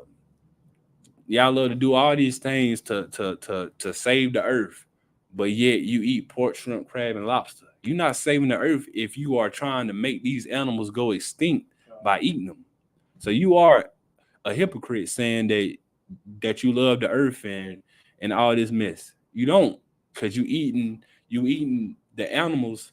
y'all love to do all these things to save the earth, but yet you eat pork, shrimp, crab, and lobster. You're not saving the earth if you are trying to make these animals go extinct by eating them. So you are a hypocrite saying that you love the earth and all this mess. You don't, because you eating the animals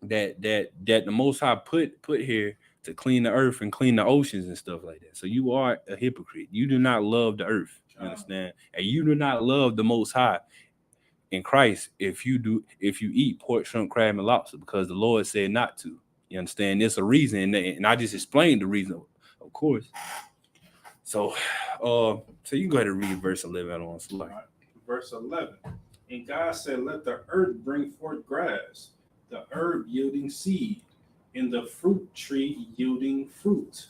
that the Most High put here to clean the earth and clean the oceans and stuff like that. So you are a hypocrite. You do not love the earth. You understand? And you do not love the Most High in Christ if you eat pork, shrimp, crab, and lobster, because the Lord said not to. You understand? There's a reason, and I just explained the reason, of course. So, so you can go ahead and read verse 11 on slide. Right. Verse 11. And God said, let the earth bring forth grass, the herb yielding seed, and the fruit tree yielding fruit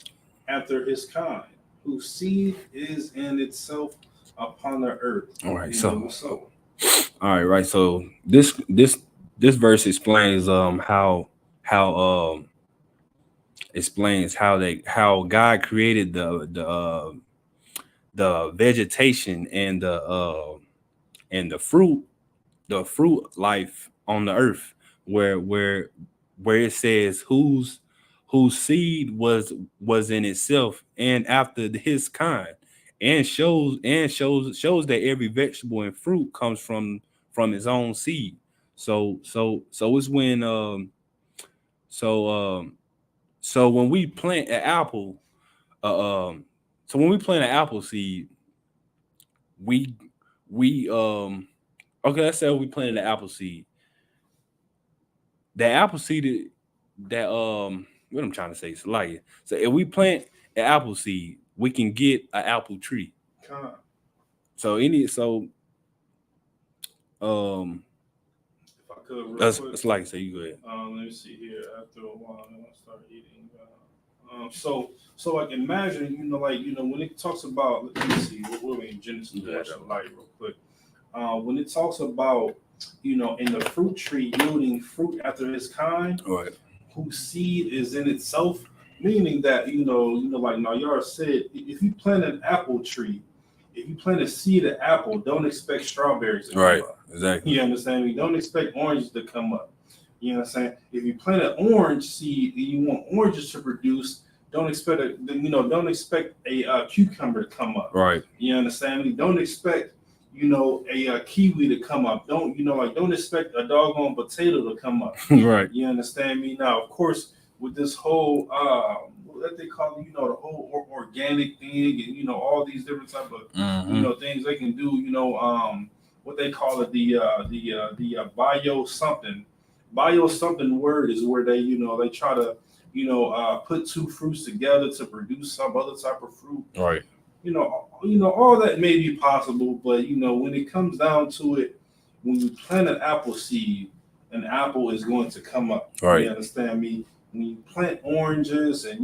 after his kind, whose seed is in itself upon the earth. All right, So all right, right. So this verse explains how God created the vegetation and the fruit life on the earth, where it says whose seed was in itself and after his kind, and shows that every vegetable and fruit comes from his own seed. So it's when so when we plant an apple, so when we plant an apple seed, we okay, let's say we planted an apple seed. The apple seed that what I'm trying to say is like, so if we plant an apple seed, we can get an apple tree. So if I could real quick. It's like, so you go ahead. Let me see here. After a while, I'm gonna start eating. So like imagine, when it talks about, let me see, we're in Genesis light real quick. When it talks about, in the fruit tree yielding fruit after his kind, right, whose seed is in itself, meaning that, like Nayar said, if you plant an apple tree, if you plant a seed of apple, don't expect strawberries to come up. Exactly. You understand me? Don't expect oranges to come up. You know what I'm saying? If you plant an orange seed and you want oranges to produce, don't expect a cucumber to come up. Right. You understand me? Don't expect, a kiwi to come up. Don't expect a doggone potato to come up. Right. You understand me? Now, of course, with this whole what they call the whole organic thing, and all these different type of things they can do. What they call it, the bio something word is where they they try to put two fruits together to produce some other type of fruit. Right. All that may be possible, but when it comes down to it, when you plant an apple seed, an apple is going to come up. Right. You understand me? When you plant oranges and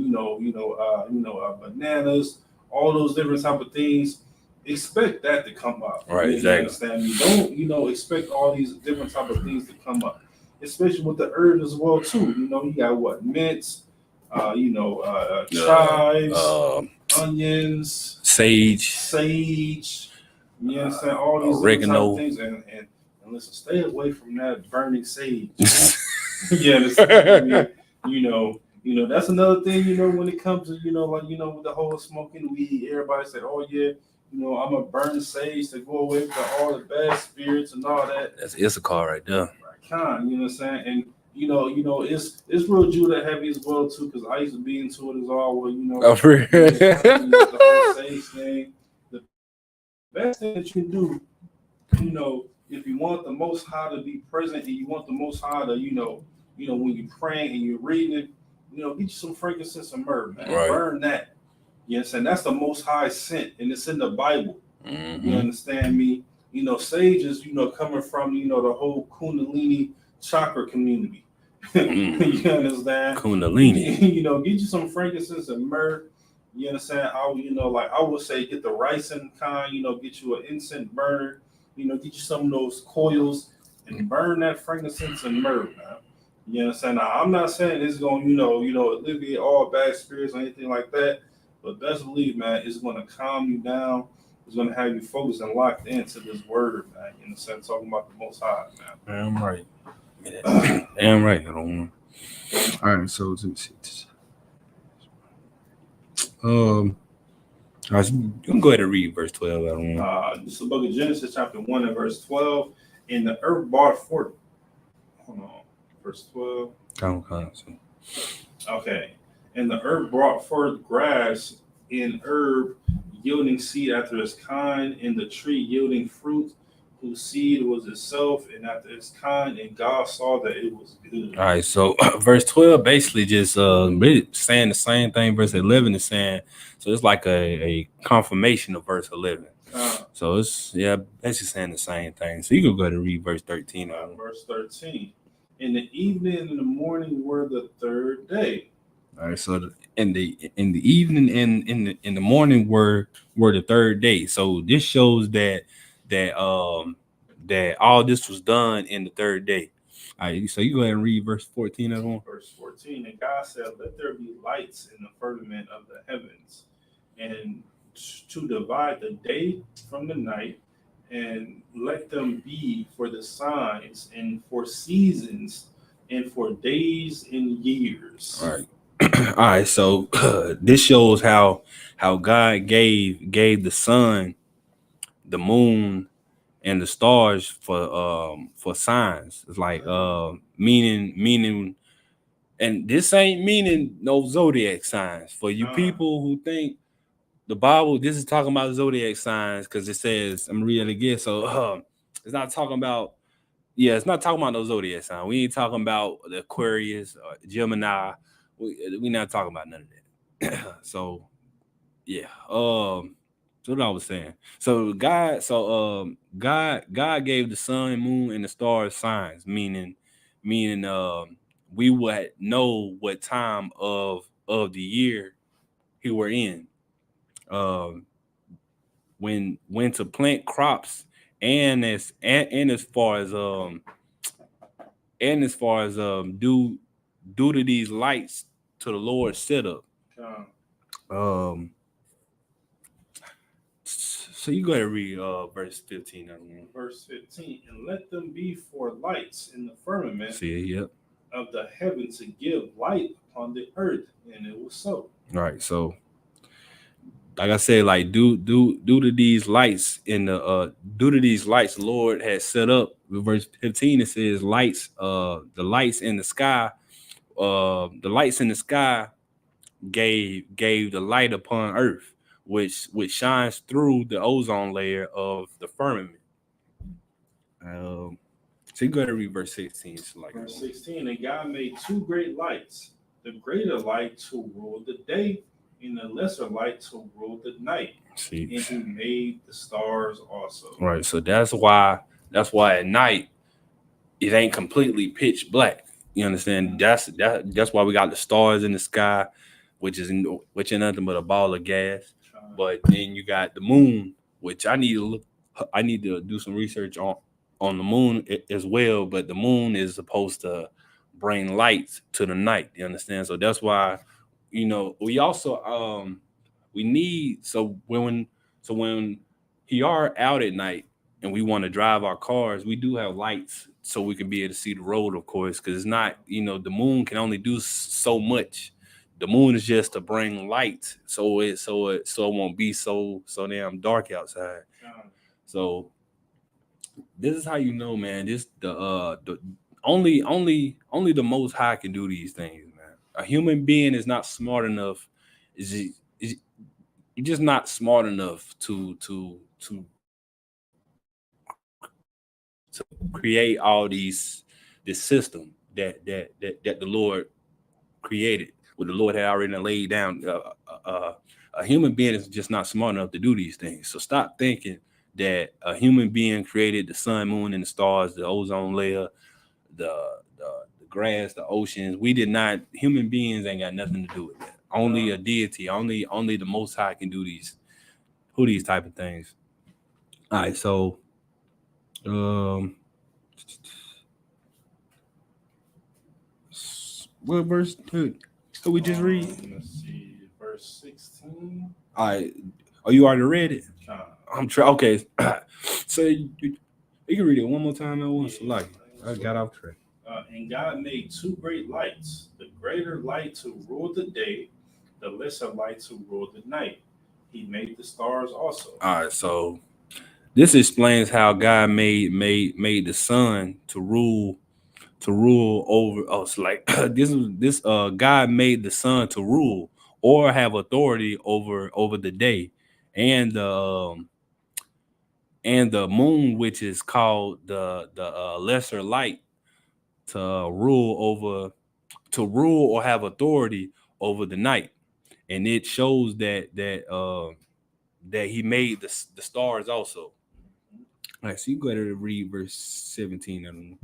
bananas, all those different type of things, expect that to come up. Right. You Exactly. understand me? Don't expect all these different type of things to come up, especially with the herbs as well too. You got what, mints, chives, onions, sage. You understand all these oregano, things, and listen, stay away from that burning sage. You understand me? That's another thing. When it comes to with the whole smoking weed, everybody said, "Oh yeah, I'm gonna burn sage to go away with all the bad spirits and all that." That's Issachar right there. You know what I'm saying? And it's real Judah heavy as well too, because I used to be into it as well. The whole sage thing. The best thing that you can do, if you want the Most High to be present, and you want the Most High to, when you're praying and you're reading it, get you some frankincense and myrrh, man. Right. Burn that. You understand? That's the Most High scent, and it's in the Bible. Mm-hmm. You understand me? Sage is, coming from, the whole Kundalini chakra community. You understand? Kundalini. Get you some frankincense and myrrh. You understand? I would say get the ricin kind. Get you an incense burner. Get you some of those coils and burn that frankincense and myrrh, man. You understand? Now, I'm not saying it's going to, alleviate all bad spirits or anything like that, but best believe, man, it's going to calm you down. It's going to have you focused and locked into this word, man. You understand? Talking about the Most High, man. Damn right. Damn right. All right, so let me see. You can go ahead and read verse 12. This is the book of Genesis, chapter 1 and verse 12. And the earth brought forth. Hold on. Verse 12. Okay. And the earth brought forth grass and herb yielding seed after its kind, and the tree yielding fruit, whose seed was itself and after its kind, and God saw that it was good. All right, so verse 12 basically just really saying the same thing verse 11 is saying. So it's like a confirmation of verse 11. So it's basically saying the same thing. So you can go ahead and read verse 13. Verse 13. In the evening and in the morning were the third day. All right, so in the evening and in the morning were the third day. So this shows that that all this was done in the third day. All right, so you go ahead and read verse 14 of one. Verse 14, and God said, let there be lights in the firmament of the heavens, and to divide the day from the night, and let them be for the signs and for seasons and for days and years. All right. All right, so this shows how God gave the sun, the moon, and the stars for signs. It's like meaning, and this ain't meaning no zodiac signs. For you people who think the Bible, this is talking about zodiac signs because it says, I'm reading it again. So it's not talking about, it's not talking about no zodiac sign. We ain't talking about the Aquarius or Gemini. We not talking about none of that. So yeah. So what I was saying. So God gave the sun, moon, and the stars signs, meaning we would know what time of the year he were in. When to plant crops, and as far as due to these lights to the Lord set up. So you go ahead and read verse 15. Verse 15, and let them be for lights in the firmament of the heaven to give light upon the earth, and it was so. All right, so like I said, like due to these lights the Lord has set up. Verse 15 it says lights, the lights in the sky, gave the light upon earth, which shines through the ozone layer of the firmament. So you go ahead and read verse 16. Verse 16, and God made two great lights, the greater light to rule the day, and the lesser light to rule the night. And he made the stars also. Right. So that's why at night it ain't completely pitch black. You understand? That's why we got the stars in the sky, which is nothing but a ball of gas. But then you got the moon, which I need to do some research on the moon as well. But the moon is supposed to bring light to the night. You understand? So that's why, we also we need, so when we are out at night and we want to drive our cars, we do have lights so we can be able to see the road, of course, because it's not, the moon can only do so much. The moon is just to bring light, so it won't be so damn dark outside. So this is how man. This the only the Most High can do these things, man. A human being is not smart enough. You're just not smart enough to create all this system that the Lord created. What the Lord had already laid down. A human being is just not smart enough to do these things. So stop thinking that a human being created the sun, moon, and the stars, the ozone layer, the grass, the oceans. We did not. Human beings ain't got nothing to do with that. Only a deity, only the Most High can do these type of things. All right, so what verse did we just read? Let's see, verse 16. All right, you already read it? I'm trying. Okay, so you can read it one more time. I got off track. And God made two great lights, the greater light to rule the day, the lesser light to rule the night. He made the stars also. All right, so this explains how God made the sun to rule over us. Like this God made the sun to rule or have authority over the day, and and the moon, which is called the lesser light, to rule over, to rule or have authority over the night. And it shows that he made the stars also. All right, so you go ahead and read verse 17.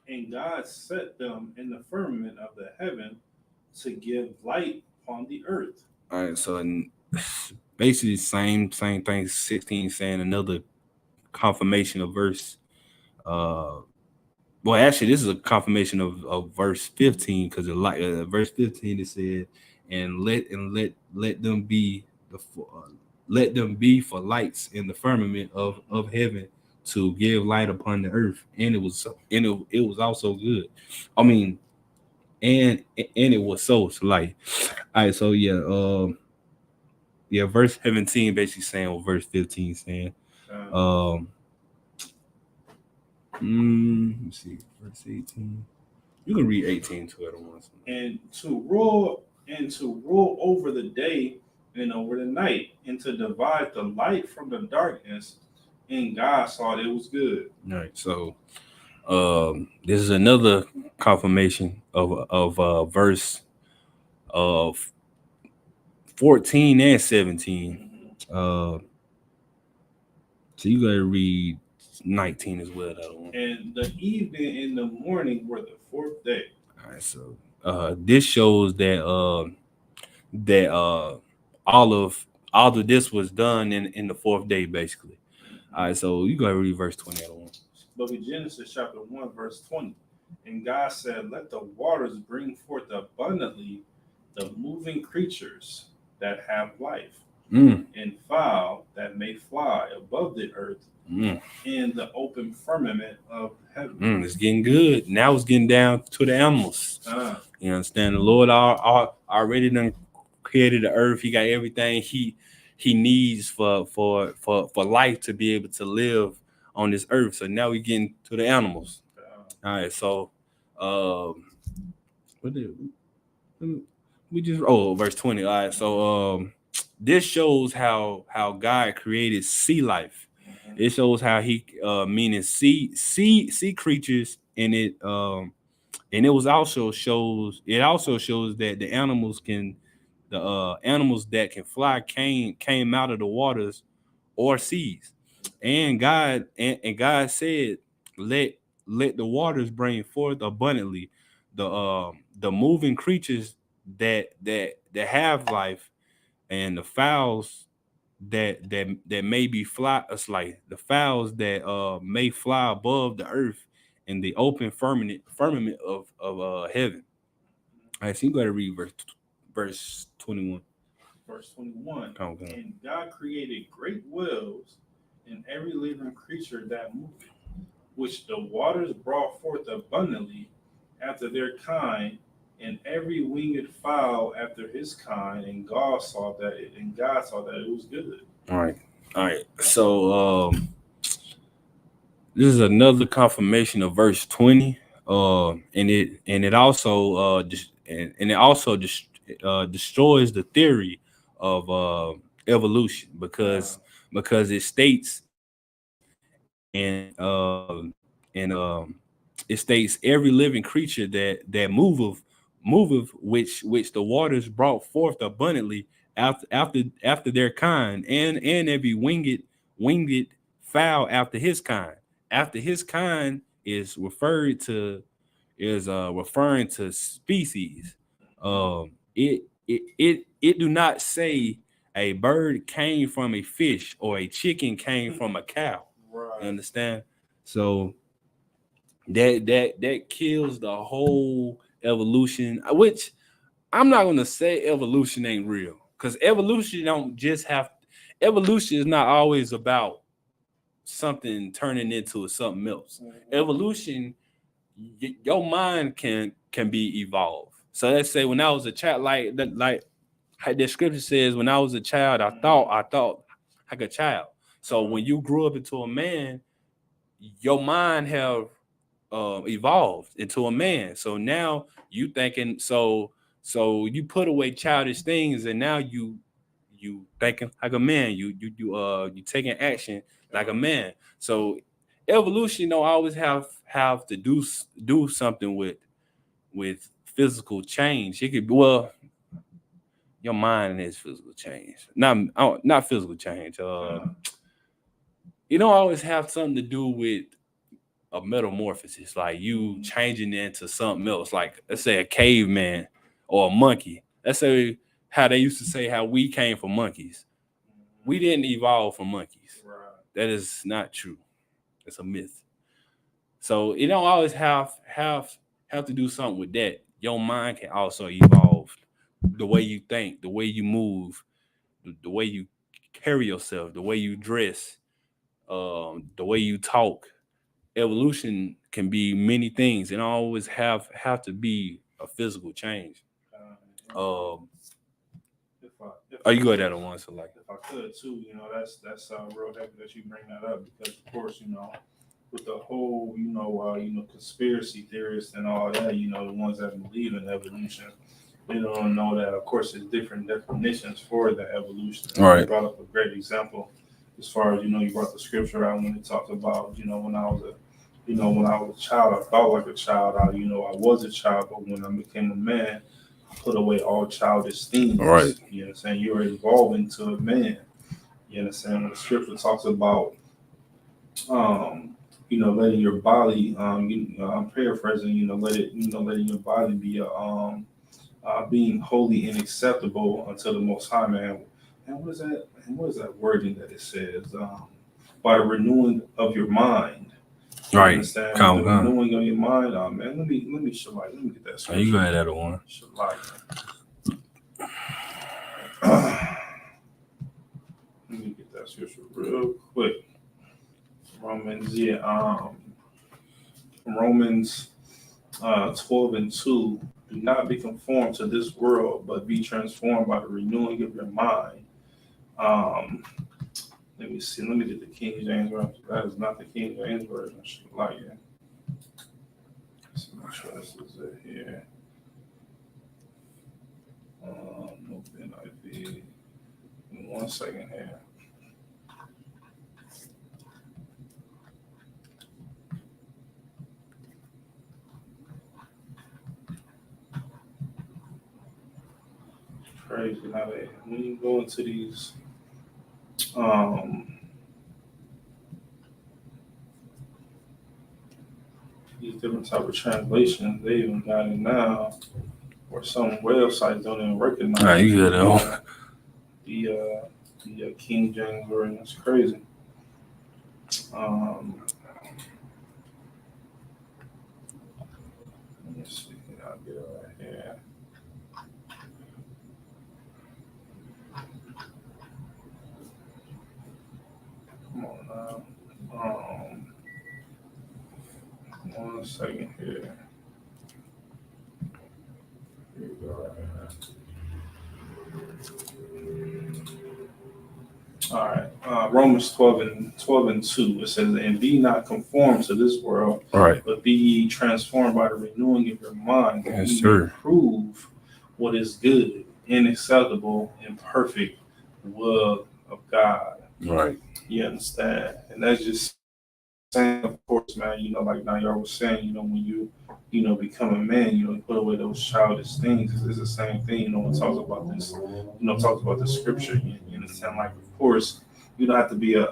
And God set them in the firmament of the heaven to give light upon the earth. All right, so basically same thing. 16 saying another confirmation of verse. Well, actually, this is a confirmation of verse 15, because verse 15 it said, and let them be let them be for lights in the firmament of heaven to give light upon the earth, and it was also good. I mean, and it was so light. All right, so yeah, verse 17 basically saying what verse 15 saying. Let me see, verse 18. You can read 18 to it once. And to rule over the day and over the night, and to divide the light from the darkness. And God saw that it was good. All right, so this is another confirmation of verse of 14 and 17. So you gotta read 19 as well. That one. And the evening and the morning were the fourth day. All right, so this shows that all of this was done in the fourth day, basically. All right, so you gotta read verse 20. That one. But in Genesis chapter 1, verse 20, and God said, let the waters bring forth abundantly the moving creatures that have life, and fowl that may fly above the earth, in the open firmament of heaven. It's getting good. Now it's getting down to the animals. You understand? The Lord already done created the earth. He got everything he needs for life to be able to live on this earth. So now we're getting to the animals. All right, so what did we just verse 20. All right, so this shows how God created sea life. It shows how he meaning sea creatures, and it also shows that the animals that can fly came out of the waters or seas. And God said, let the waters bring forth abundantly the moving creatures that have life, and the fowls that may be fly us, like the fowls that may fly above the earth in the open firmament of heaven. All right, so you got to read verse 21. Verse 21. And God created great whales and every living creature that moved, which the waters brought forth abundantly after their kind, and every winged fowl after his kind. And God saw that it was good. All right. So this is another confirmation of verse 20. And it also destroys the theory of evolution, because it states it states every living creature that moveth, which the waters brought forth abundantly after their kind, and every winged fowl after his kind. After his kind is referring to species. It do not say a bird came from a fish or a chicken came from a cow. Right. You understand? So that kills the whole evolution, which I'm not gonna say evolution ain't real, because evolution is not always about something turning into something else. Evolution, your mind can be evolved. So let's say when I was a child, like the scripture says, when I was a child, I thought like a child. So when you grew up into a man, your mind have evolved into a man. So now you thinking, so you put away childish things, and now you thinking like a man. You taking action like a man. So evolution don't always have to do something with physical change. It could be, well, your mind is physical change, not physical change. It don't always have something to do with a metamorphosis, like you changing into something else. Like let's say a caveman or a monkey. Let's say how they used to say how we came from monkeys. We didn't evolve from monkeys. Right. That is not true. It's a myth. So it don't always have to do something with that. Your mind can also evolve. The way you think, the way you move, the way you carry yourself, the way you dress, the way you talk. Evolution can be many things, and always have to be a physical change. You go that at once, so like if I could too, that's real happy that you bring that up because of course, with the whole, conspiracy theorists and all that, the ones that believe in evolution, they don't know that of course there's different definitions for the evolution. Right. You brought up a great example as far as you brought the scripture out when it talked about when I was a child, I thought like a child. I was a child, but when I became a man, I put away all childish things. Right. You know what I'm saying? You're evolving to a man. You understand? When the scripture talks about, letting your body, I'm paraphrasing, letting your body be being holy and acceptable unto the Most High, man. And what is that? And what is that wording that it says? By the renewing of your mind. Right. Understand? The renewing of your mind. Man, let me get that scripture. You go ahead, that one. Let me get that scripture real quick. Romans 12:2. Do not be conformed to this world, but be transformed by the renewing of your mind. Let me see. Let me get the King James version. That is not the King James version. I should like it. Let's make sure this is it here. No NIV. 1 second here. Crazy how when you go into these different type of translations, they even got it now, or some websites don't even recognize you good the King James version. That's crazy. Let me see. I'll get it right here. Come on now. 1 second here. Here we go. All right. Romans 12:2. It says, "And be not conformed to this world, right, but be ye transformed by the renewing of your mind, that yes, ye sir. may prove what is good and acceptable and perfect will of God." Right. You understand? And that's just saying, of course, man, like Nayar was saying, when you, become a man, you put away those childish things. It's the same thing, when it talks about this, talks about the scripture. You understand? Like, of course, you don't have to be a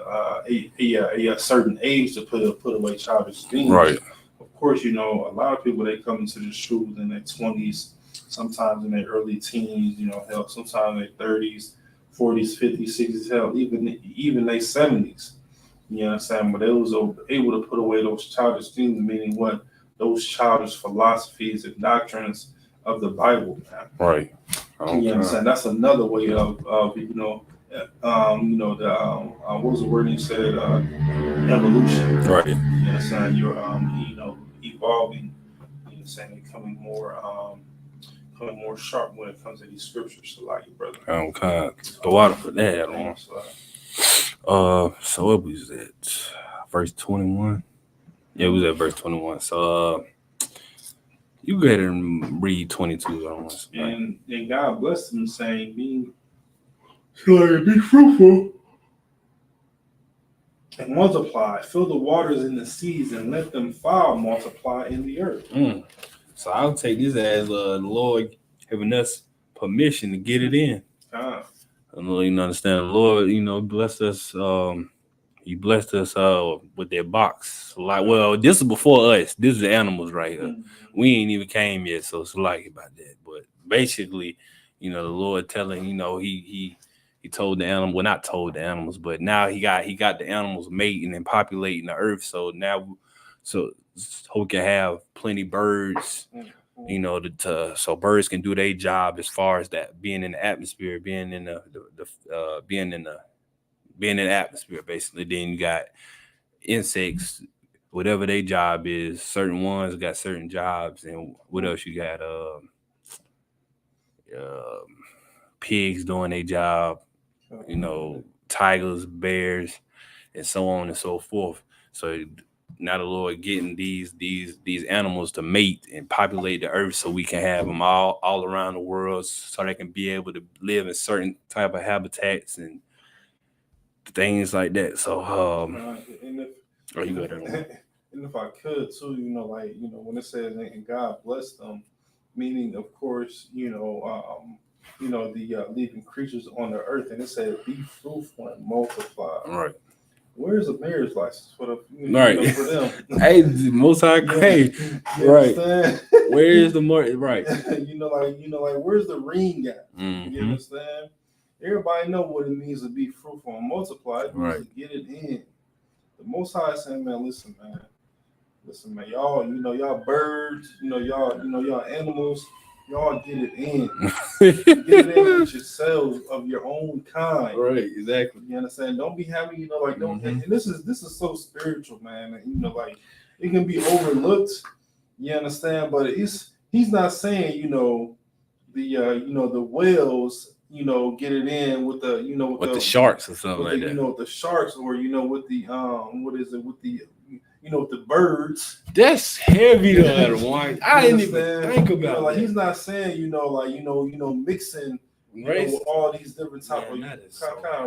certain age to put away childish things. Right. Of course, a lot of people, they come into this truth in their 20s, sometimes in their early teens, hell, sometimes in their 30s, 40s, 50s, 60s, hell, even their 70s. You understand? But they was able to put away those childish things, meaning what? Those childish philosophies and doctrines of the Bible, man. Right. You understand? That's another way of what was the word you said? Evolution. Right. You understand? You're evolving. You understand? Becoming more sharp when it comes to these scriptures. So, like, brother. Okay. The water for that one. So what was it? Verse 21. Yeah, it was at verse 21. So you go ahead and read 22. And God blessed them, saying, be fruitful and multiply. Fill the waters in the seas and let them fowl multiply in the earth. So I'll take this as the Lord giving us permission to get it in. You understand? The Lord, blessed us. He blessed us with that box. Like, well, this is before us. This is the animals right here. We ain't even came yet, so it's like about that. But basically, the Lord telling, he told the animal, well, not told the animals, but now he got the animals mating and populating the earth. So now, so we can have plenty birds, so birds can do their job as far as that, being in the atmosphere, being in the atmosphere, basically. Then you got insects, whatever their job is. Certain ones got certain jobs, and what else you got? Pigs doing their job, tigers, bears, and so on and so forth. So now the Lord getting these animals to mate and populate the earth, so we can have them all around the world, so they can be able to live in certain type of habitats and things like that. So and if, you go there. And if I could too, when it says and God blessed them, meaning of course, the living creatures on the earth, and it said be fruitful and multiply. Right. Where's the marriage license for the right for them? Hey, Most High Grade. Right. Where is the more right? Where's the ring at? Mm-hmm. You understand? Everybody know what it means to be fruitful and multiply. It means to get it in. The Most High is saying, man, listen, man, y'all, y'all birds, y'all animals, y'all get it in. Get it in with yourselves of your own kind. Right, exactly. You understand? Don't be having, don't. And this is so spiritual, man. And, it can be overlooked. You understand? But he's not saying, the whales, get it in with the, with the sharks or something like that. With the sharks, or with the what is it, with the with the birds. That's heavy though. I didn't even think about that. He's not saying mixing race with all these different type of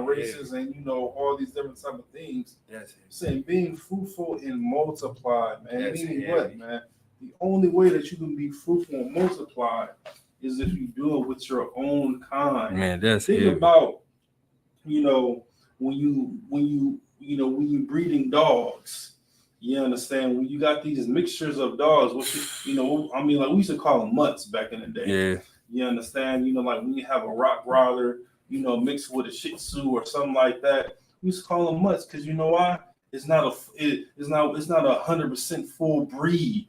races and all these different type of things. That's saying being fruitful and multiply, man. Meaning what, man? The only way that you can be fruitful and multiply is if you do it with your own kind. Man, that's think heavy. About when you breeding dogs. You understand, when you got these mixtures of dogs, which we used to call them mutts back in the day. Yeah. You understand, when you have a Rottweiler, mixed with a Shih Tzu or something like that, we used to call them mutts because you know why? It's not a 100% full breed.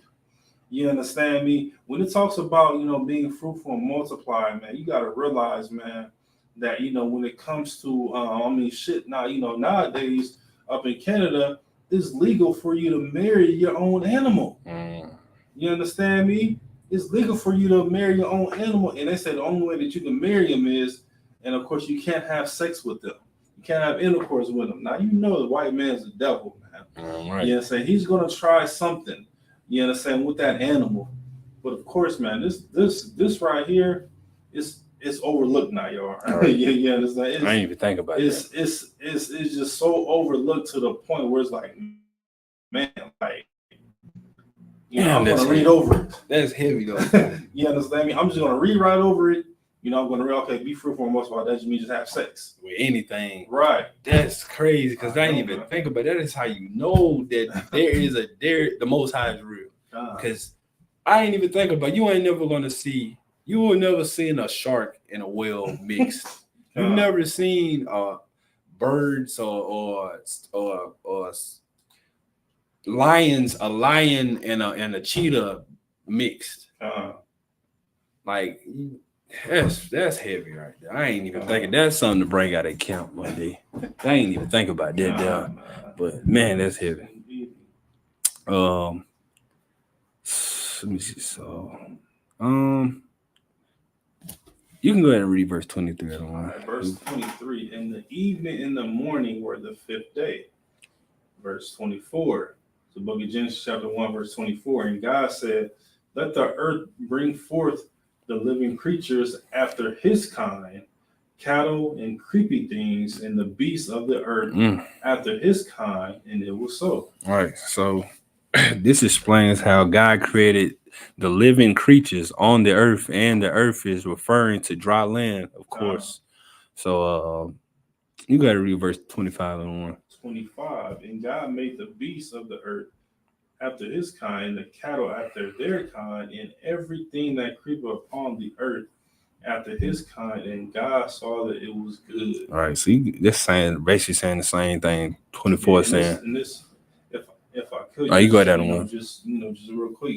You understand me? When it talks about being fruitful and multiply, man, you got to realize, man, that when it comes to nowadays up in Canada, it's legal for you to marry your own animal. You understand me? It's legal for you to marry your own animal, and they said the only way that you can marry them is, and of course you can't have sex with them. You can't have intercourse with them. Now the white man's the devil, man. Right. You understand? He's gonna try something. You understand, with that animal, but of course, man, this right here is overlooked now, y'all. Right. You understand? I didn't even think about it. It's just so overlooked to the point where it's like, man, like, I'm gonna read over it. That's heavy though. You understand me? I'm just gonna read right over it. I'm gonna read, okay, be fruitful and multiply. That just means just have sex with anything. Right. That's crazy because I didn't even think about it. That is how you know that the Most High is real. Because I ain't even think about, you ain't never gonna see. You will never seen a shark and a whale mixed. You've never seen birds or lions, a lion and a cheetah mixed. Like that's heavy right there. I ain't even thinking. That's something to bring out of camp one day. I ain't even think about that. But man, that's heavy. Let me see. So, you can go ahead and read verse 23. Verse 23. In the evening, in the morning, were the fifth day. Verse 24. The book of Genesis, chapter 1, verse 24. And God said, let the earth bring forth the living creatures after his kind, cattle and creepy things, and the beasts of the earth after his kind, and it was so. All right. So this explains how God created the living creatures on the earth, and the earth is referring to dry land, of course. So you got to read verse 25 and 1. 25. And God made the beasts of the earth after his kind, the cattle after their kind, and everything that creepeth upon the earth after his kind, and God saw that it was good. All right, so this basically saying the same thing. 24 saying. And this, if I could, you go ahead one. Just real quick,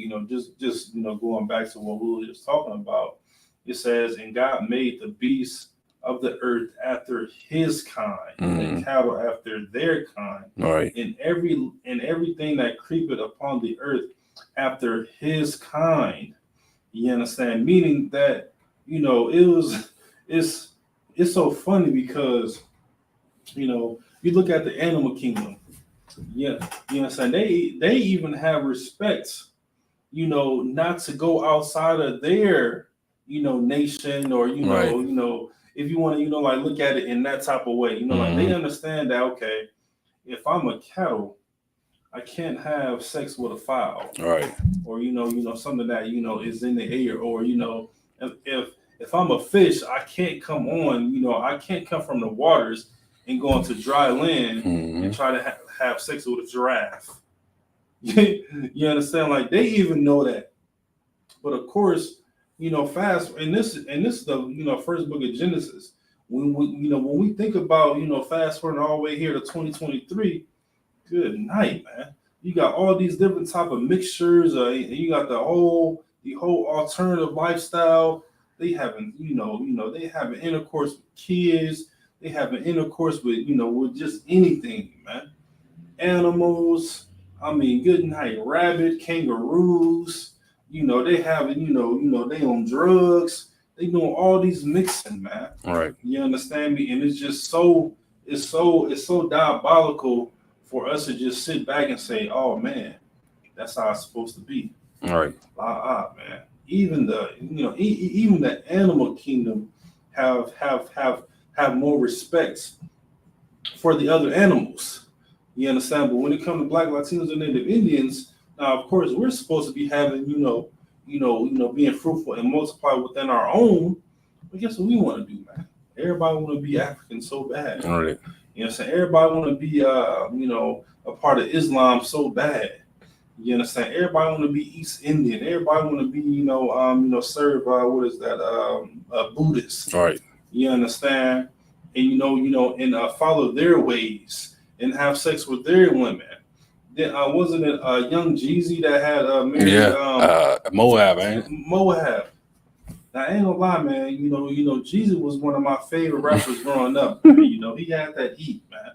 just going back to what we were just talking about. It says, and God made the beasts of the earth after his kind, and cattle after their kind, all right, and everything that creepeth upon the earth after his kind. You understand? Meaning that it's so funny because you look at the animal kingdom. Yeah, you understand? They even have respect, not to go outside of their nation, or if you want to like look at it in that type of way, like they understand that, okay, if I'm a cattle, I can't have sex with a fowl, right? Or something that is in the air, or if I'm a fish, I can't come on, I can't come from the waters and go into dry land and try to have sex with a giraffe. You understand? Like they even know that. But of course, fast and this is the first book of Genesis. When we think about fast forward all the way here to 2023, good night, man. You got all these different type of mixtures. You got the whole alternative lifestyle. They having they having intercourse with kids. They having intercourse with with just anything, man. Animals. I mean, good night, rabbit, kangaroos. They having they on drugs. They doing all these mixing, man. All right. You understand me? And it's just it's so diabolical for us to just sit back and say, "Oh man, that's how it's supposed to be." All right. Man. Even the even the animal kingdom have more respect for the other animals. You understand? But when it comes to Black, Latinos, and Native Indians, now of course we're supposed to be having being fruitful and multiply within our own. But guess what we want to do, man? Everybody want to be African so bad. All right. You know what I'm saying? Everybody want to be a part of Islam so bad. You understand? Everybody want to be East Indian. Everybody want to be serve what is that Buddhist. All right. You understand? And and follow their ways and have sex with their women. Then wasn't it young Jeezy that had married Moab, ain't it? Moab. Now I ain't gonna lie, man. Jeezy was one of my favorite rappers growing up. He had that heat, man.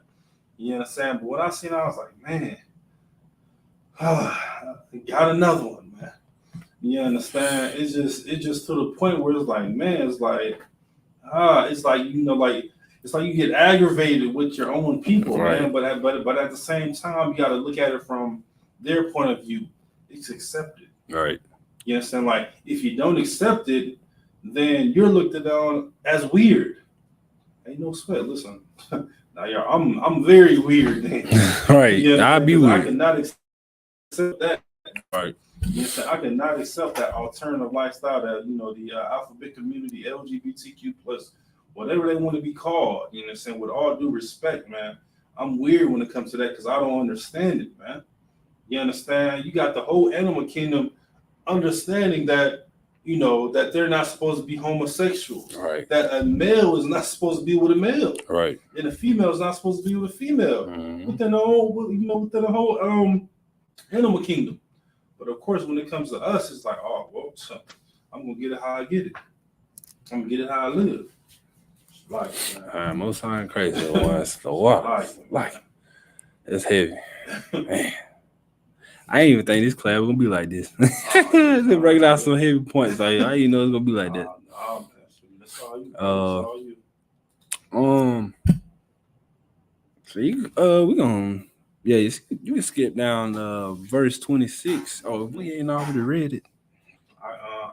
You understand? But when I seen it, I was like, man, got another one, man. You understand? It's just to the point where it's like, man, it's like it's like you get aggravated with your own people, right, man. But at the same time, you got to look at it from their point of view. It's accepted. Right. You understand? Like if you don't accept it, then you're looked at as weird. Ain't no sweat. Listen, now I'm very weird. Right. I'd be weird. I cannot accept that. Right. Yes, I cannot accept that alternative lifestyle that the alphabet community, LGBTQ plus, whatever they want to be called. You know what I'm saying? With all due respect, man, I'm weird when it comes to that because I don't understand it, man. You understand? You got the whole animal kingdom understanding that that they're not supposed to be homosexual. Right. That a male is not supposed to be with a male. Right. And a female is not supposed to be with a female. Within the whole animal kingdom. But of course, when it comes to us, it's like, oh, well, so I'm gonna get it how I get it. I'm gonna get it how I live. Like, most time crazy ones. The walk, like, it's heavy. Man, I ain't even think this class was gonna be like this. Just breaking out some heavy points. Like, I didn't know it's gonna be like that. That's all you. So we gonna. Yeah, you can skip down verse 26. Oh, if we ain't already read it.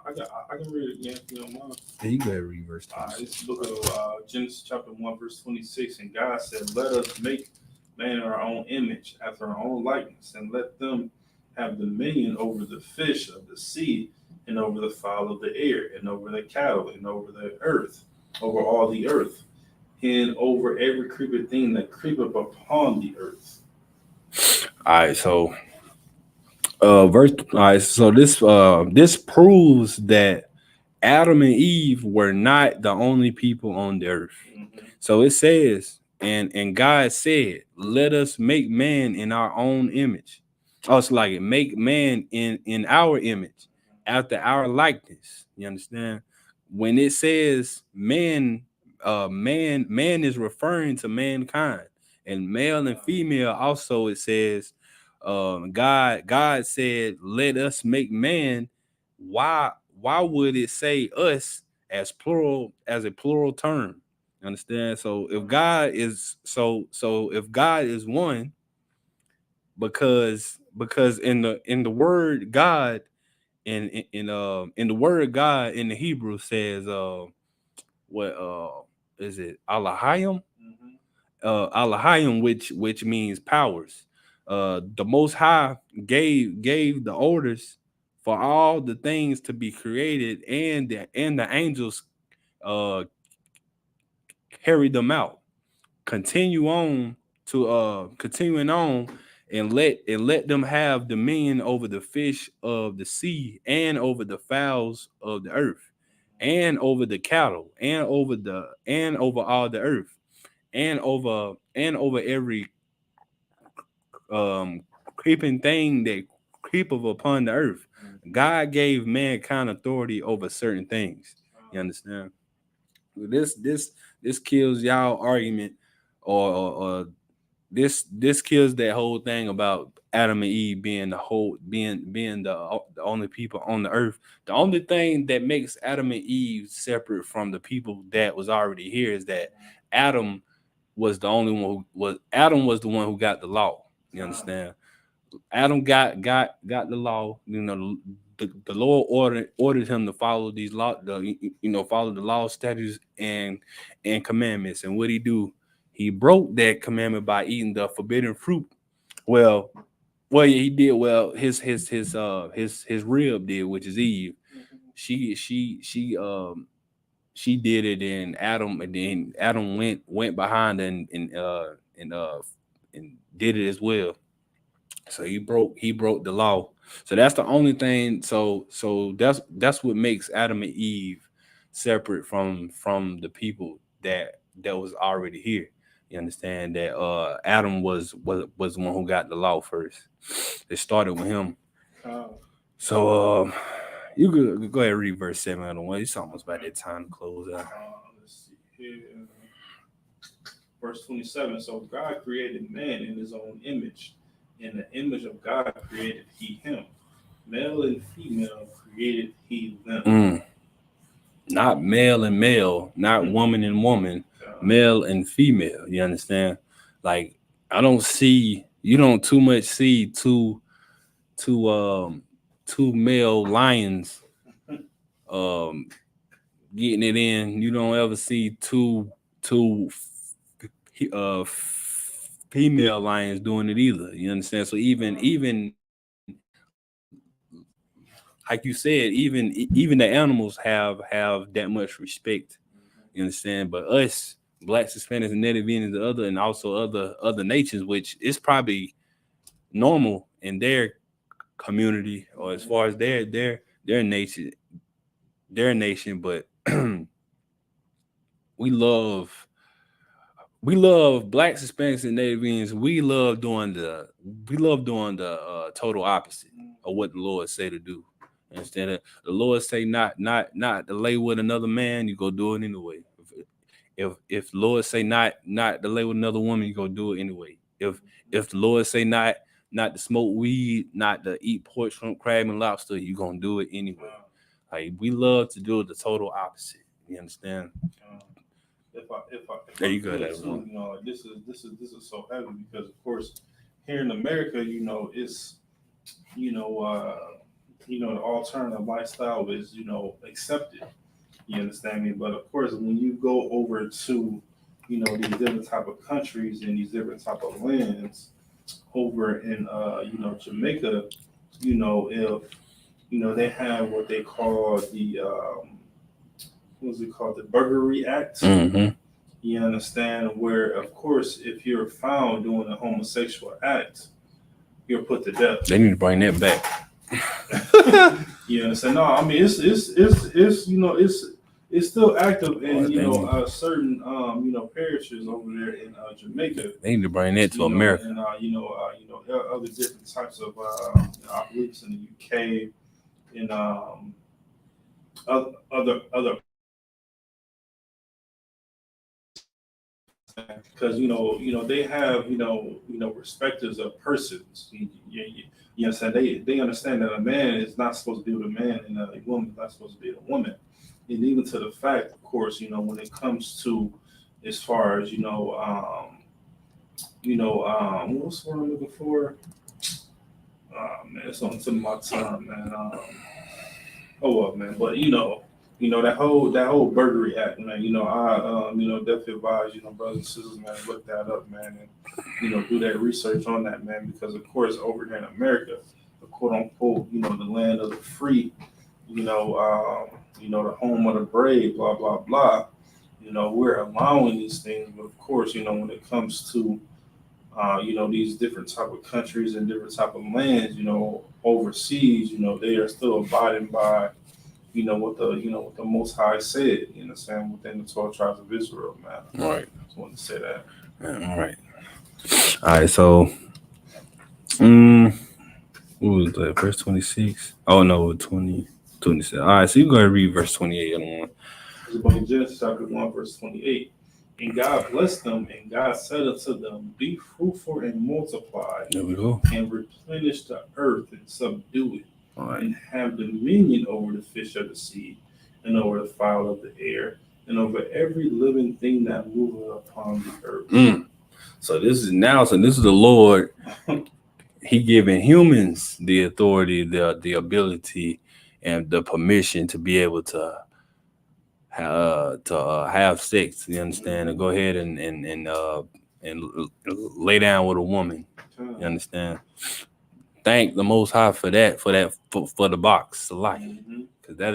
I can read it again if you don't mind. Yeah, you go ahead and read verse 2. It's the book of Genesis chapter 1, verse 26. And God said, let us make man in our own image, after our own likeness, and let them have dominion over the fish of the sea, and over the fowl of the air, and over the cattle, and over the earth, over all the earth, and over every creeping thing that creepeth upon the earth. All right, so this proves that Adam and Eve were not the only people on the earth. Mm-hmm. So it says, and God said, let us make man in our own image. Oh, it's like make man in our image, after our likeness. You understand? When it says man is referring to mankind, and male and female also. It says, God said, let us make man. Why would it say us as plural, as a plural term? Understand? So if God is if God is one, because in the word God, in the word God in the Hebrew says, what is it, Alahayim? Alahayim, which means powers. The Most High gave the orders for all the things to be created, and the angels carried them out. Continuing on, and let them have dominion over the fish of the sea, and over the fowls of the earth, and over the cattle, and over all the earth, and over every creeping thing that creepeth upon the earth. God gave mankind authority over certain things. You understand? This kills y'all argument, or this kills that whole thing about Adam and Eve being the only people on the earth. The only thing that makes Adam and Eve separate from the people that was already here is that Adam was the only one Adam was the one who got the law. You understand? Adam got the law. You know, the Lord ordered him to follow these follow the law, statutes, and commandments. And what he do? He broke that commandment by eating the forbidden fruit. Well, yeah, he did. Well, his rib did, which is Eve. She did it, and Adam went behind and did it as well. So he broke the law. So that's the only thing. So that's what makes Adam and Eve separate from the people that was already here. You understand that Adam was the one who got the law first. It started with him. So you could go ahead and read verse 7 on the one. It's almost about that time to close out. Let's see here. Verse 27. So God created man in his own image. In the image of God created he him. Male and female created he them. Not male and male, not woman and woman, male and female. You understand? Like, you don't too much see two male lions getting it in. You don't ever see two female lions doing it either. You understand? So even like you said, even the animals have that much respect. You understand? But us, Blacks, Hispanics, and Native Indians, and also other nations, which is probably normal in their community, or as far as their nation, but we love Blacks, Hispanics, and Native Indians. We love doing the total opposite of what the Lord say to do. Instead of the Lord say not to lay with another man, you go do it anyway. If the Lord say not to lay with another woman, you go do it anyway. If the Lord say not to smoke weed, not to eat pork, shrimp, crab, and lobster, you gonna do it anyway. Like, we love to do the total opposite. You understand? There you go. Too, like, this is so heavy because, of course, here in America, it's the alternative lifestyle is, accepted. You understand me? But of course, when you go over to, these different type of countries and these different type of lands over in, Jamaica, if, they have what they call the, what's it called? The Burglary Act. Mm-hmm. You understand? Where, of course, if you're found doing a homosexual act, you're put to death. They need to bring that back. You understand? No, I mean it's still active in certain parishes over there in Jamaica. They need to bring that to America. And other different types of I believe it's in the UK and other because they have respecters of persons. You understand? They understand that a man is not supposed to be with a man and a woman is not supposed to be with a woman. And even to the fact, of course, when it comes to as far as what's the word I'm looking for? Man, it's on the tip of my tongue, man. Oh well, man. But that whole Burglary Act, man. I definitely advise brothers and sisters, man, look that up, man, and do that research on that, man, because of course over here in America, the quote unquote, the land of the free, the home of the brave, blah blah blah. We're allowing these things, but of course, when it comes to these different type of countries and different type of lands, overseas, they are still abiding by what the Most High said, within the 12 tribes of Israel, man. All right. Just wanted to say that. All right. All right. So, what was that? Verse 26? Oh, no, 26. All right. So you go ahead and read verse 28. It's the book of Genesis, chapter 1, verse 28. And God blessed them, and God said unto them, be fruitful and multiply. There we go. And replenish the earth and subdue it. All right. And have dominion over the fish of the sea, and over the fowl of the air, and over every living thing that moveth upon the earth. So this is the Lord. He giving humans the authority, the ability, and the permission to be able to have sex. You understand? And go ahead and lay down with a woman. You understand? Thank the Most High for that, for the box of life, because that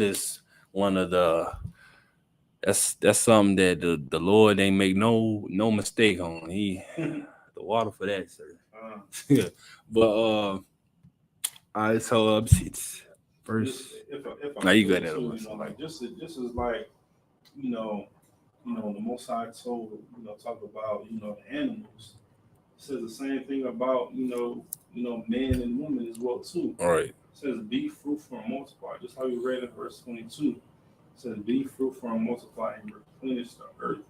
is one of the that's something that the Lord ain't make no mistake on. He the water for that, sir. But all right, so it's first. Now you got that. Just as like the Most High told talk about the animals. Says the same thing about man and woman as well too. All right. It says be fruitful and multiply, just how you read in verse 22. It says be fruitful and multiply and replenish the earth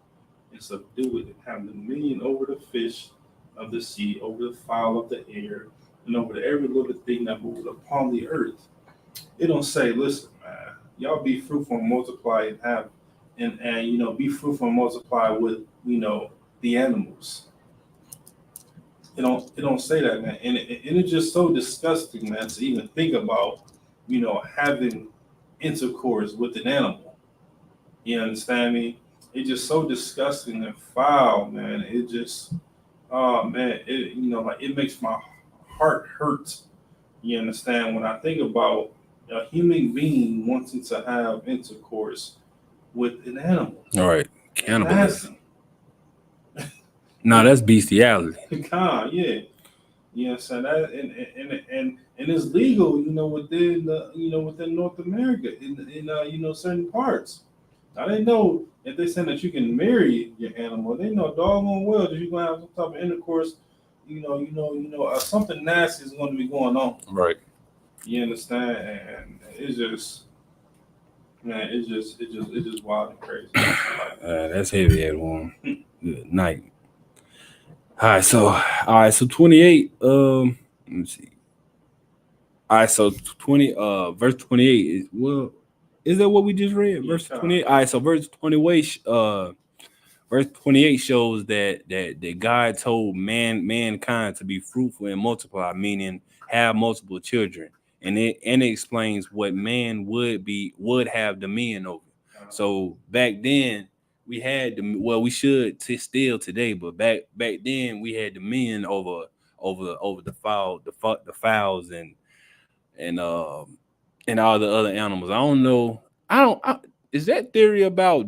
and subdue it and have dominion over the fish of the sea, over the fowl of the air, and over every little thing that moves upon the earth. It don't say, listen, man, y'all be fruitful and multiply and have and be fruitful and multiply with the animals. It don't say that, man, and it's just so disgusting, man, to even think about, having intercourse with an animal. You understand me? It's just so disgusting and foul, man. It just, man, it makes my heart hurt. You understand? When I think about a human being wanting to have intercourse with an animal. All right, cannibalism. No, that's bestiality. God, yeah. You know what I'm saying? That and it's legal, within North America in certain parts. Now they know if they say that you can marry your animal, they know doggone well that you're gonna have some type of intercourse. Something nasty is going to be going on. Right. You understand? And it's just, man, it's just wild and crazy. That's heavy at one. Good night. All right, so 28. Let me see. All right, so 20. Verse 28 is is that what we just read? Yeah, verse 28. All right, so verse 28. Verse 28 shows that God told mankind to be fruitful and multiply, meaning have multiple children, and it explains what man would have dominion over. So back then we had we should still today, but back then we had dominion over the fowls and all the other animals. I don't know. Is that theory about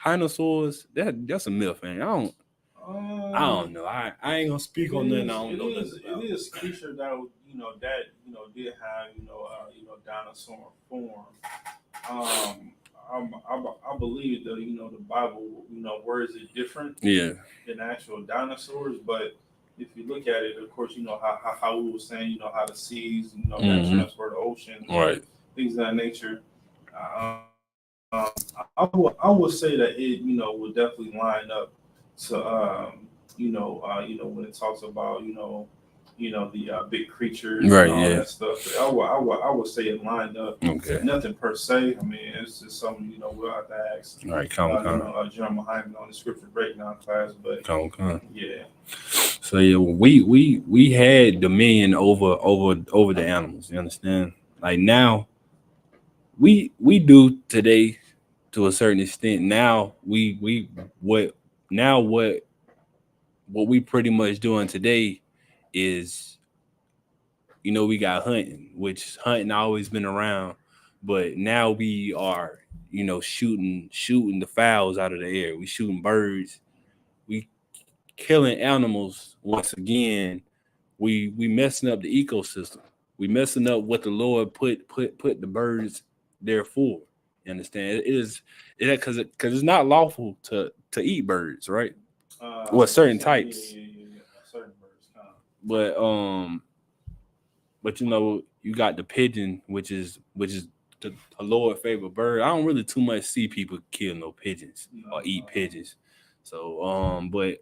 dinosaurs? That's a myth, man. I don't know. I ain't gonna speak on nothing. I don't know nothing about. It is creature that did have dinosaur form. I believe that the Bible words it different than actual dinosaurs, but if you look at it, of course, how we were saying, how the seas, that transfer the ocean, right? Things of that nature. I would say that it, would definitely line up to, when it talks about, the big creatures right, and all that stuff. I would say it lined up. Okay. Nothing per se. I mean, it's just something, we'll have to ask. All right, John Hyman on the scripture breakdown class, but yeah. So yeah, we had dominion over the animals. You understand? Like now, we do today to a certain extent. Now what we pretty much doing today is, we got hunting, which hunting always been around, but now we are, shooting the fowls out of the air. We shooting birds. We killing animals. Once again, we messing up the ecosystem. We messing up what the Lord put the birds there for. You understand? Because it's not lawful to eat birds, right? Certain types. Certain birds. But you got the pigeon, which is the Lord favorite bird. I don't really too much see people kill no pigeons or eat pigeons. So but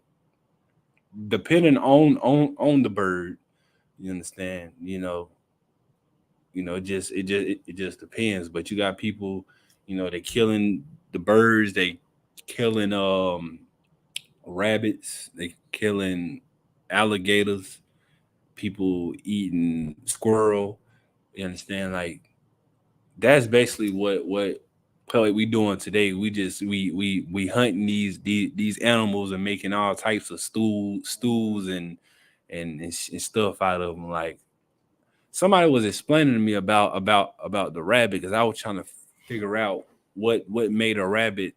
depending on the bird, you understand, it just depends. But you got people, they killing the birds, they killing rabbits, they killing alligators, people eating squirrel. You understand? Like that's basically what we doing today. We hunting these animals and making all types of stools and stuff out of them. Like somebody was explaining to me about the rabbit, because I was trying to figure out what made a rabbit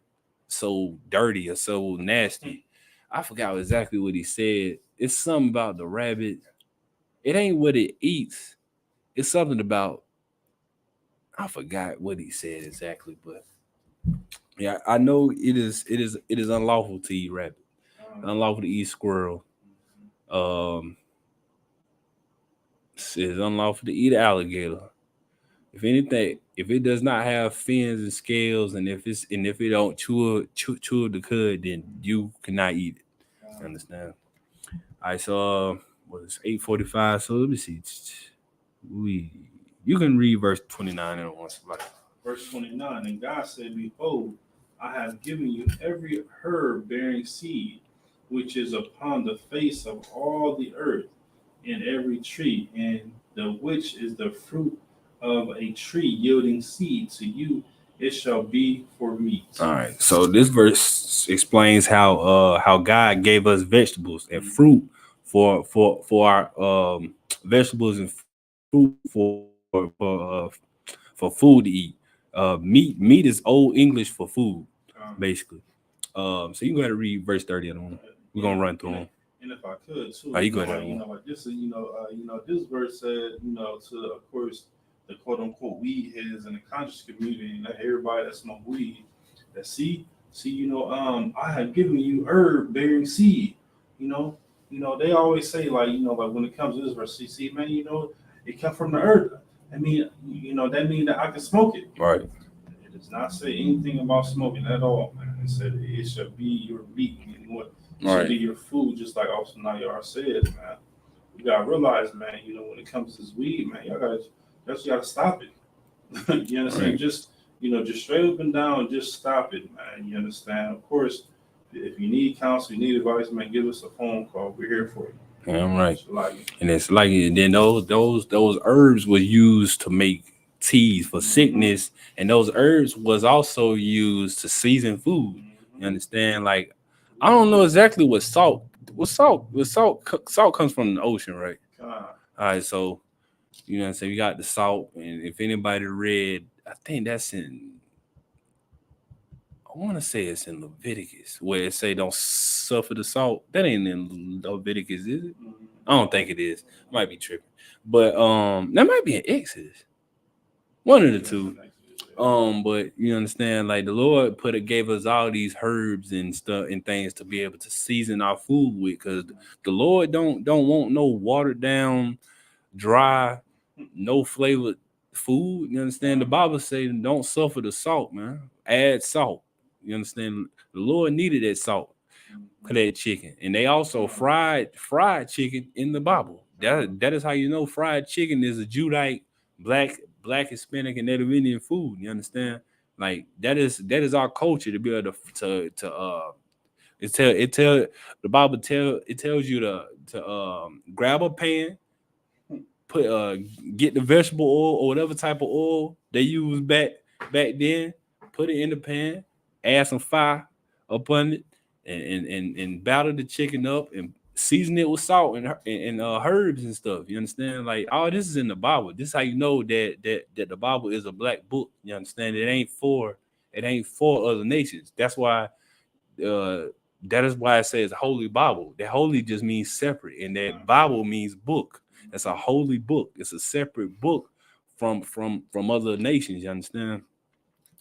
so dirty or so nasty. I forgot exactly what he said. It's something about the rabbit. It ain't what it eats. It's something about, I forgot what he said exactly, but yeah, I know it is unlawful to eat rabbit, unlawful to eat squirrel. It's unlawful to eat alligator. If anything, if it does not have fins and scales, and if it don't chew the cud, then you cannot eat it. You understand? I saw was 8:45. So let me see. You can read verse 29 in one slide. Verse 29, and God said, behold, I have given you every herb bearing seed, which is upon the face of all the earth, and every tree, and the which is the fruit of a tree yielding seed to you, it shall be for meat. All right. So this verse explains how God gave us vegetables and fruit for our vegetables and fruit for food to eat. Meat is old English for food, basically. So you can go ahead and read verse 30. We're gonna run through them. And if I could too, you go ahead. This verse said, to of course the quote unquote weed heads in the conscious community, and everybody that smoke weed, that see, I have given you herb bearing seed. They always say like when it comes to this verse, see, man, it comes from the earth. I mean, that means that I can smoke it. Right. It does not say anything about smoking at all, man. It said it shall be your meat, what should be your food, just like Officer Nayar said, man. You gotta realize, man, when it comes to this weed, man, y'all gotta stop it. You understand? Right. Just straight up and down, just stop it, man. You understand? Of course, if you need counsel, you need advice, man, give us a phone call. We're here for you. I'm right. And it's like then those herbs were used to make teas for sickness, and those herbs was also used to season food. You understand? Like I don't know exactly what salt. Salt comes from the ocean, right? All right, so you know what I'm saying. We got the salt, and if anybody read, I think that's in. I want to say it's in Leviticus where it say don't suffer the salt. That ain't in Leviticus, is it? I don't think it is. Might be tripping, but that might be an Exodus. One of the two. But you understand, like the Lord gave us all these herbs and stuff and things to be able to season our food with, because the Lord don't want no watered down, dry, no flavored food. You understand? The Bible says don't suffer the salt, man. Add salt. You understand? The Lord needed that salt for that chicken, and they also fried chicken in the Bible. That is how you know fried chicken is a Judite, black Hispanic, and Native Indian food. You understand? Like that is our culture to be able to it tell the Bible tells you to grab a pan, put get the vegetable oil or whatever type of oil they used back then, put it in the pan, add some fire upon it, and batter the chicken up and season it with salt and herbs and stuff. You understand? Like all this is in the Bible. This is how you know that the Bible is a black book. You understand? It ain't for other nations. Uh that is why it says Holy Bible. That holy just means separate, and that Bible means book. It's a holy book. It's a separate book from other nations. You understand?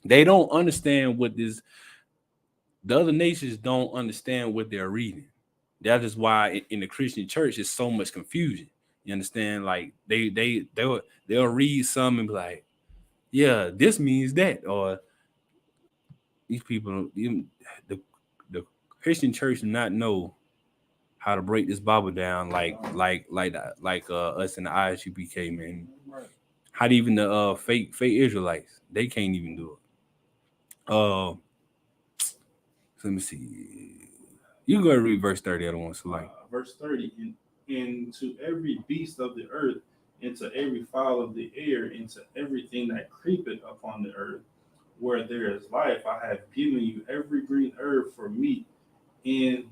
They don't understand what this. The other nations don't understand what they're reading. That is why in the Christian church is so much confusion. You understand? Like they'll read some and be like, yeah, this means that, or these people, the Christian church do not know how to break this Bible down like us in the ISUPK, man. How do even the fake Israelites, they can't even do it. Let me see. You can go and read verse 30. I don't want to like verse 30. And to every beast of the earth, and to every fowl of the air, and to everything that creepeth upon the earth, where there is life, I have given you every green herb for meat, and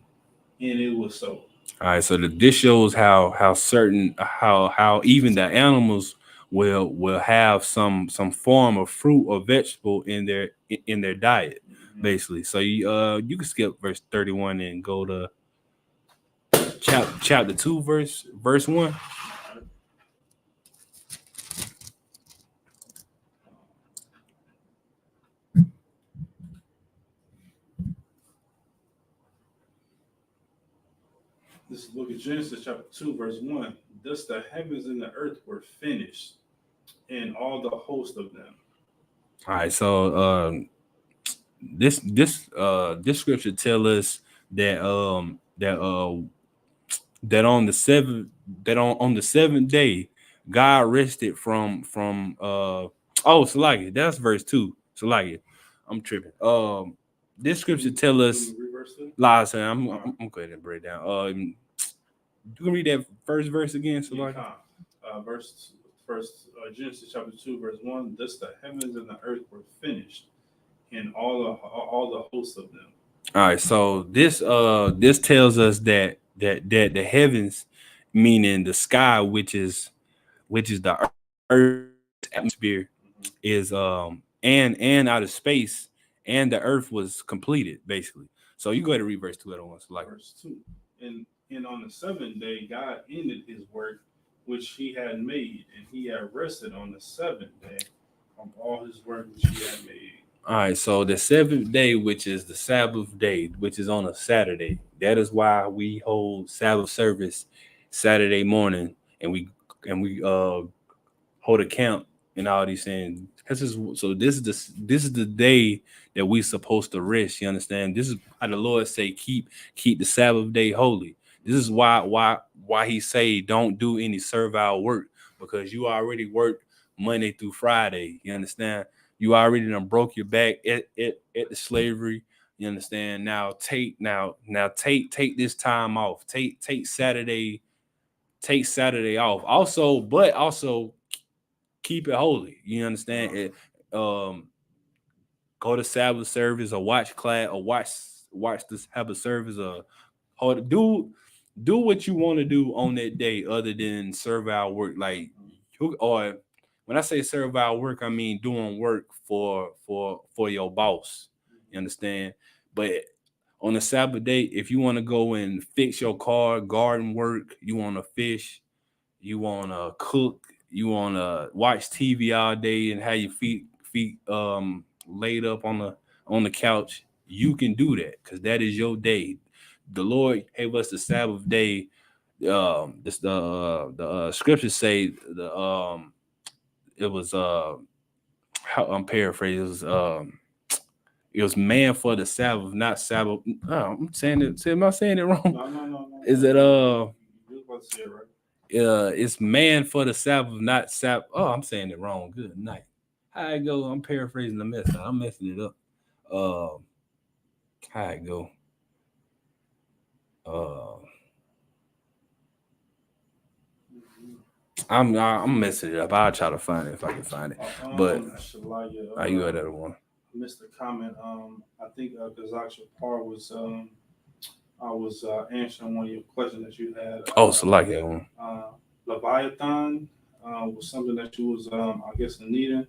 it was so. All right, so this shows how certain how even the animals will have some form of fruit or vegetable in their diet, basically. So you can skip verse 31 and go to chapter 2 verse 1. This is the book of Genesis, chapter 2, verse 1. Thus the heavens and the earth were finished, and all the host of them. All right, so this scripture tell us that that on the seventh day God rested from Salaki. That's verse 2. Salaki. I'm tripping. This scripture tell us last time. I'm going to break down. You can read that first verse again, Salaki. Genesis chapter 2, verse 1. Thus the heavens and the earth were finished, and all the hosts of them. All right, so this tells us that the heavens, meaning the sky, which is the earth's atmosphere, is and out of space, and the earth was completed, basically. So you go ahead and read verse 2 at once. Like verse 2. And on the seventh day God ended his work which he had made, and he had rested on the seventh day from all his work which he had made. All right, so the seventh day, which is the Sabbath day, which is on a Saturday, that is why we hold Sabbath service Saturday morning, and we hold a camp and all these things. This is the day that we supposed to rest. You understand? This is how the Lord say keep the Sabbath day holy. This is why he say don't do any servile work, because you already work Monday through Friday. You understand? You already done broke your back at the slavery. You understand? Now take this time off. Take Saturday take Saturday off. Also, but also keep it holy. You understand? Go to Sabbath service or watch class or watch this have a service or do what you want to do on that day other than serve our work. Like or when I say serve our work, I mean doing work for your boss. You understand? But on a Sabbath day, if you want to go and fix your car, garden work, you want to fish, you want to cook, you want to watch TV all day and have your feet laid up on the couch, you can do that because that is your day. The Lord gave us the Sabbath day. This the scriptures say it was how I'm paraphrasing. It was man for the Sabbath, not Sabbath. Oh, I'm saying it. Am I saying it wrong? No. Is it You're supposed to say it right. It's man for the Sabbath, not Sabbath. Oh, I'm saying it wrong. Good night. How it go? I'm paraphrasing the mess. I'm messing it up. How it go? I'm messing it up. I'll try to find it if I can find it. But you got that one. Missed the comment. I think because Par was I was answering one of your questions that you had. So like that one. Leviathan was something that you was I guess needing.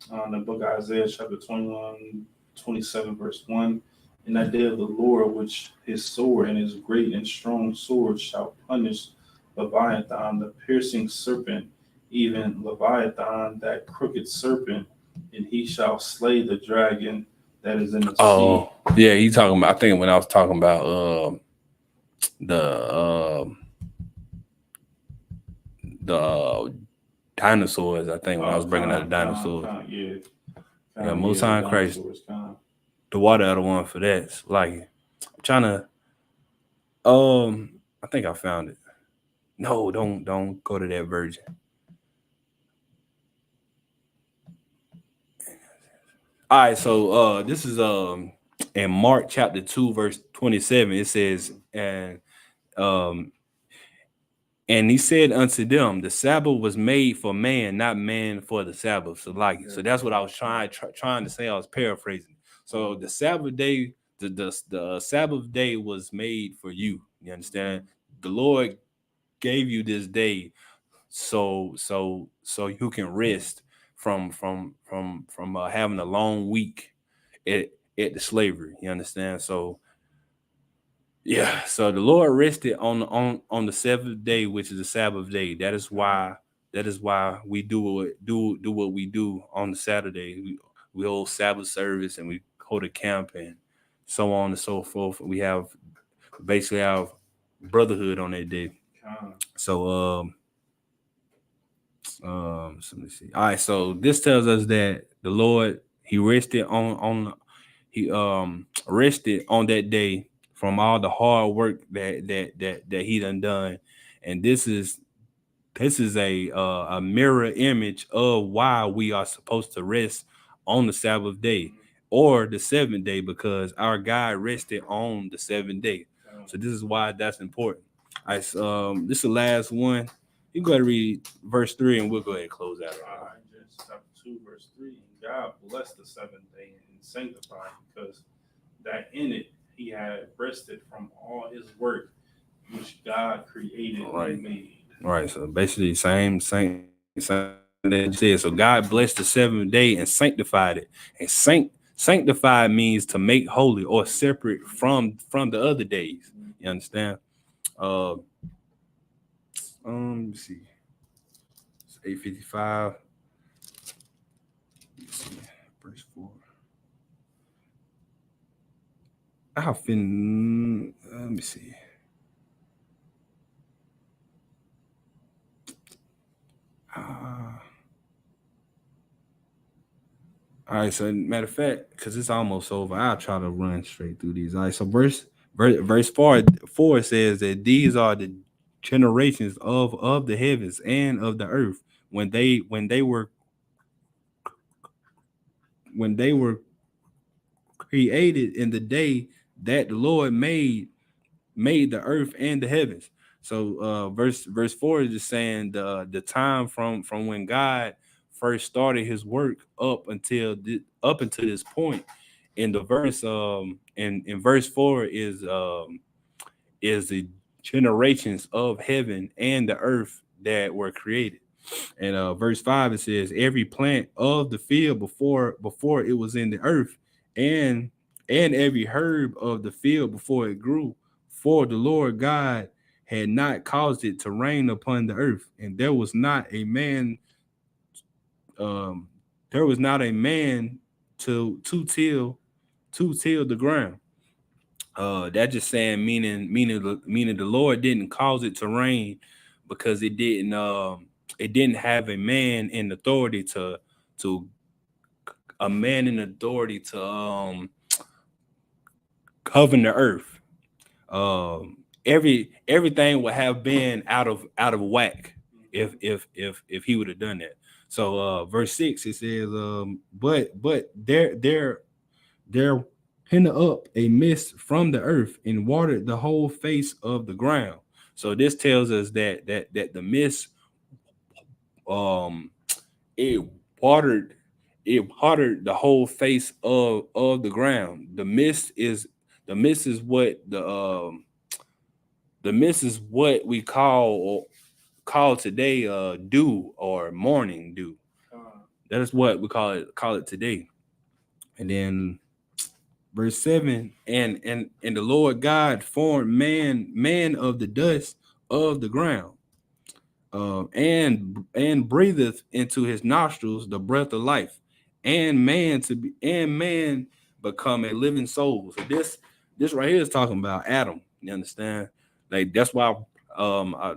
The book of Isaiah chapter 21, 27 verse 1. In that day of the Lord, which his sword and his great and strong sword shall punish Leviathan, the piercing serpent, even Leviathan, that crooked serpent, and he shall slay the dragon that is in the sea. Yeah, he talking about. I think when I was talking about the dinosaurs, I think when I was bringing out the dinosaurs. Yeah, Most High Christ. The water out of one for that. It's like I'm trying to. I think I found it. No, don't go to that version. All right, so this is in Mark chapter 2, verse 27. It says, and he said unto them, the Sabbath was made for man, not man for the Sabbath. So that's what I was trying to say. I was paraphrasing. So the Sabbath day, the Sabbath day was made for you. You understand? The Lord gave you this day so you can rest from having a long week at the slavery. You understand? So yeah, so the Lord rested on the seventh day, which is the Sabbath day. That is why we do what we do on the Saturday. We hold Sabbath service and we go to camp and so on and so forth. We have basically our brotherhood on that day. So let me see. All right, so this tells us that the Lord he rested rested on that day from all the hard work that he done, and this is a mirror image of why we are supposed to rest on the Sabbath day or the seventh day, because our God rested on the seventh day. So this is why that's important. All right, so, this is the last one. You go ahead and read verse 3 and we'll go ahead and close out. All right, Genesis chapter 2, verse 3. God blessed the seventh day and sanctified, because that in it he had rested from all his work which God created and made. Right. So basically same that you said. So God blessed the seventh day and sanctified it. And sanctified means to make holy or separate from the other days. You understand? Let me see. It's 8:55. Verse 4. Let me see. All right, so matter of fact, because it's almost over, I'll try to run straight through these. All right, so verse 4 says that these are the generations of the heavens and of the earth when they were created in the day that the Lord made the earth and the heavens. So verse 4 is just saying the time from when God first started his work up until this point. In the verse in verse 4 is the generations of heaven and the earth that were created. And verse 5 it says, every plant of the field before it was in the earth, and every herb of the field before it grew, for the Lord God had not caused it to rain upon the earth, and um there was not a man to till the ground. That just saying, meaning the Lord didn't cause it to rain because it didn't have a man in authority to govern the earth. Everything would have been out of whack if he would have done that. So verse 6 it says, but there hinted up a mist from the earth and watered the whole face of the ground. So this tells us that the mist um it watered the whole face of the ground. The mist is what the mist is what we call today dew or morning dew. That is what we call it today. And then verse 7, and the Lord God formed man of the dust of the ground, and breatheth into his nostrils the breath of life, and man become a living soul. So this right here is talking about Adam. You understand? Like that's why I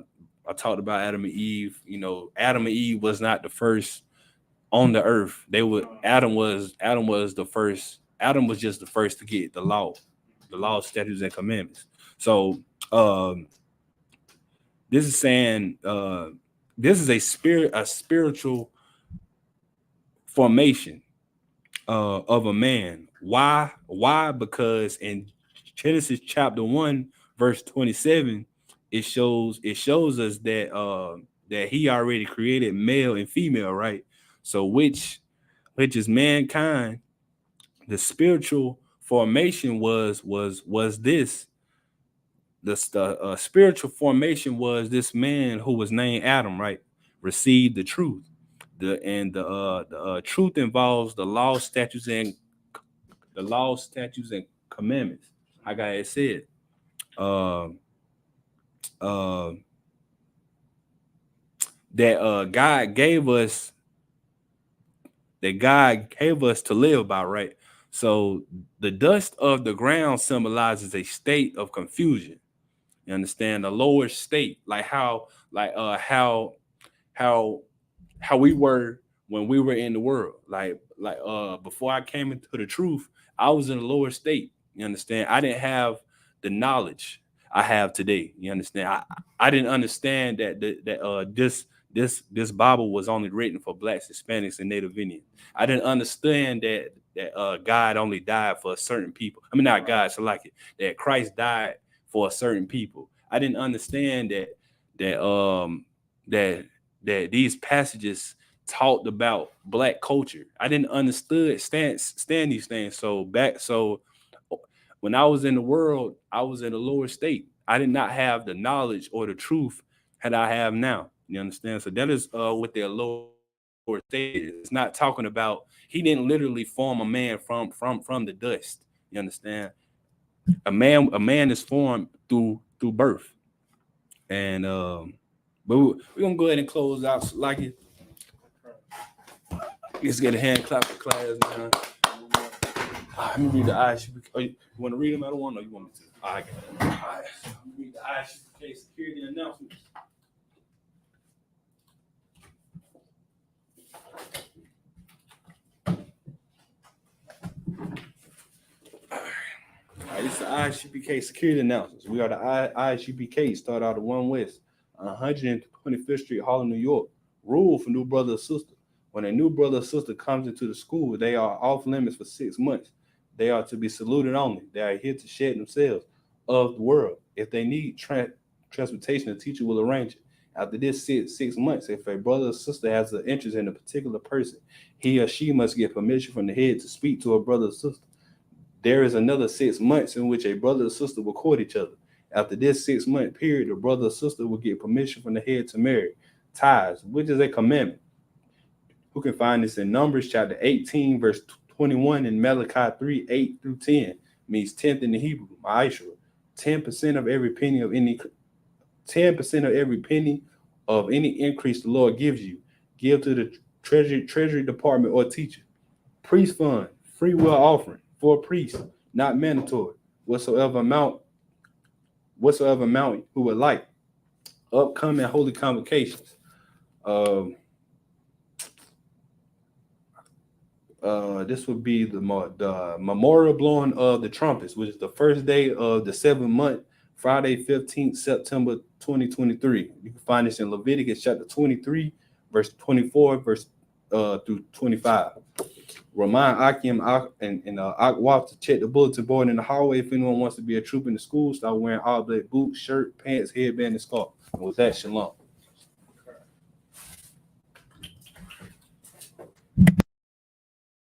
talked about Adam and Eve. You know, Adam and Eve was not the first on the earth. Adam was the first. Adam was just the first to get the law, statutes, and commandments. So this is saying this is a spiritual formation of a man. Why? Because in Genesis chapter 1, verse 27, it shows us that he already created male and female, right? So which is mankind. The spiritual formation was this. The spiritual formation was this man who was named Adam, right? Received the truth. The truth involves the law, statutes, and commandments. Like I had said, uh, uh, that God gave us to live by, right? So the dust of the ground symbolizes a state of confusion. You understand? The lower state, like how we were when we were in the world. Like before I came into the truth, I was in a lower state. You understand? I didn't have the knowledge I have today. You understand? I didn't understand that this Bible was only written for Blacks, Hispanics, and Native Indians. I didn't understand that God only died for a certain people. I mean, not God, so like it, that Christ died for a certain people. I didn't understand that these passages talked about Black culture. I didn't stand these things. So when I was in the world, I was in a lower state. I did not have the knowledge or the truth that I have now. You understand? So that is what their lower state is. It's not talking about he didn't literally form a man from the dust. You understand? A man is formed through birth. And but we're gonna go ahead and close out like it. Let's get a hand clap for class, man. Let me read the ISUPK. Oh, you want to read them? I don't want to. You want me to? I got it. All right. Let me read the ISUPK security announcements. All right, this is the ISUPK security announcements. We are the ISUPK, start out at 1 West, 125th Street, Harlem, New York. Rule for new brother or sister. When a new brother or sister comes into the school, they are off limits for 6 months. They are to be saluted only. They are here to shed themselves of the world. If they need transportation, the teacher will arrange it. After this 6 months, if a brother or sister has an interest in a particular person, he or she must get permission from the head to speak to a brother or sister. There is another 6 months in which a brother or sister will court each other. After this 6-month period, the brother or sister will get permission from the head to marry. Tithes, which is a commandment. Who can find this in Numbers chapter 18, verse 21, and Malachi 3, 8 through 10, means 10th in the Hebrew, Ma'ashra. 10% of every penny of any 10% of every penny of any increase the Lord gives you, give to the treasury department or teacher. Priest fund, free will offering for a priest, not mandatory. Whatsoever amount who would like. Upcoming holy convocations. This would be the memorial blowing of the trumpets, which is the first day of the 7th month, Friday, 15th September 2023. You can find this in Leviticus chapter 23, verse 24, through 25. Remind Akim and Akwaf to check the bulletin board in the hallway if anyone wants to be a troop in the school. Start wearing all black boots, shirt, pants, headband, and scarf. And with that, shalom.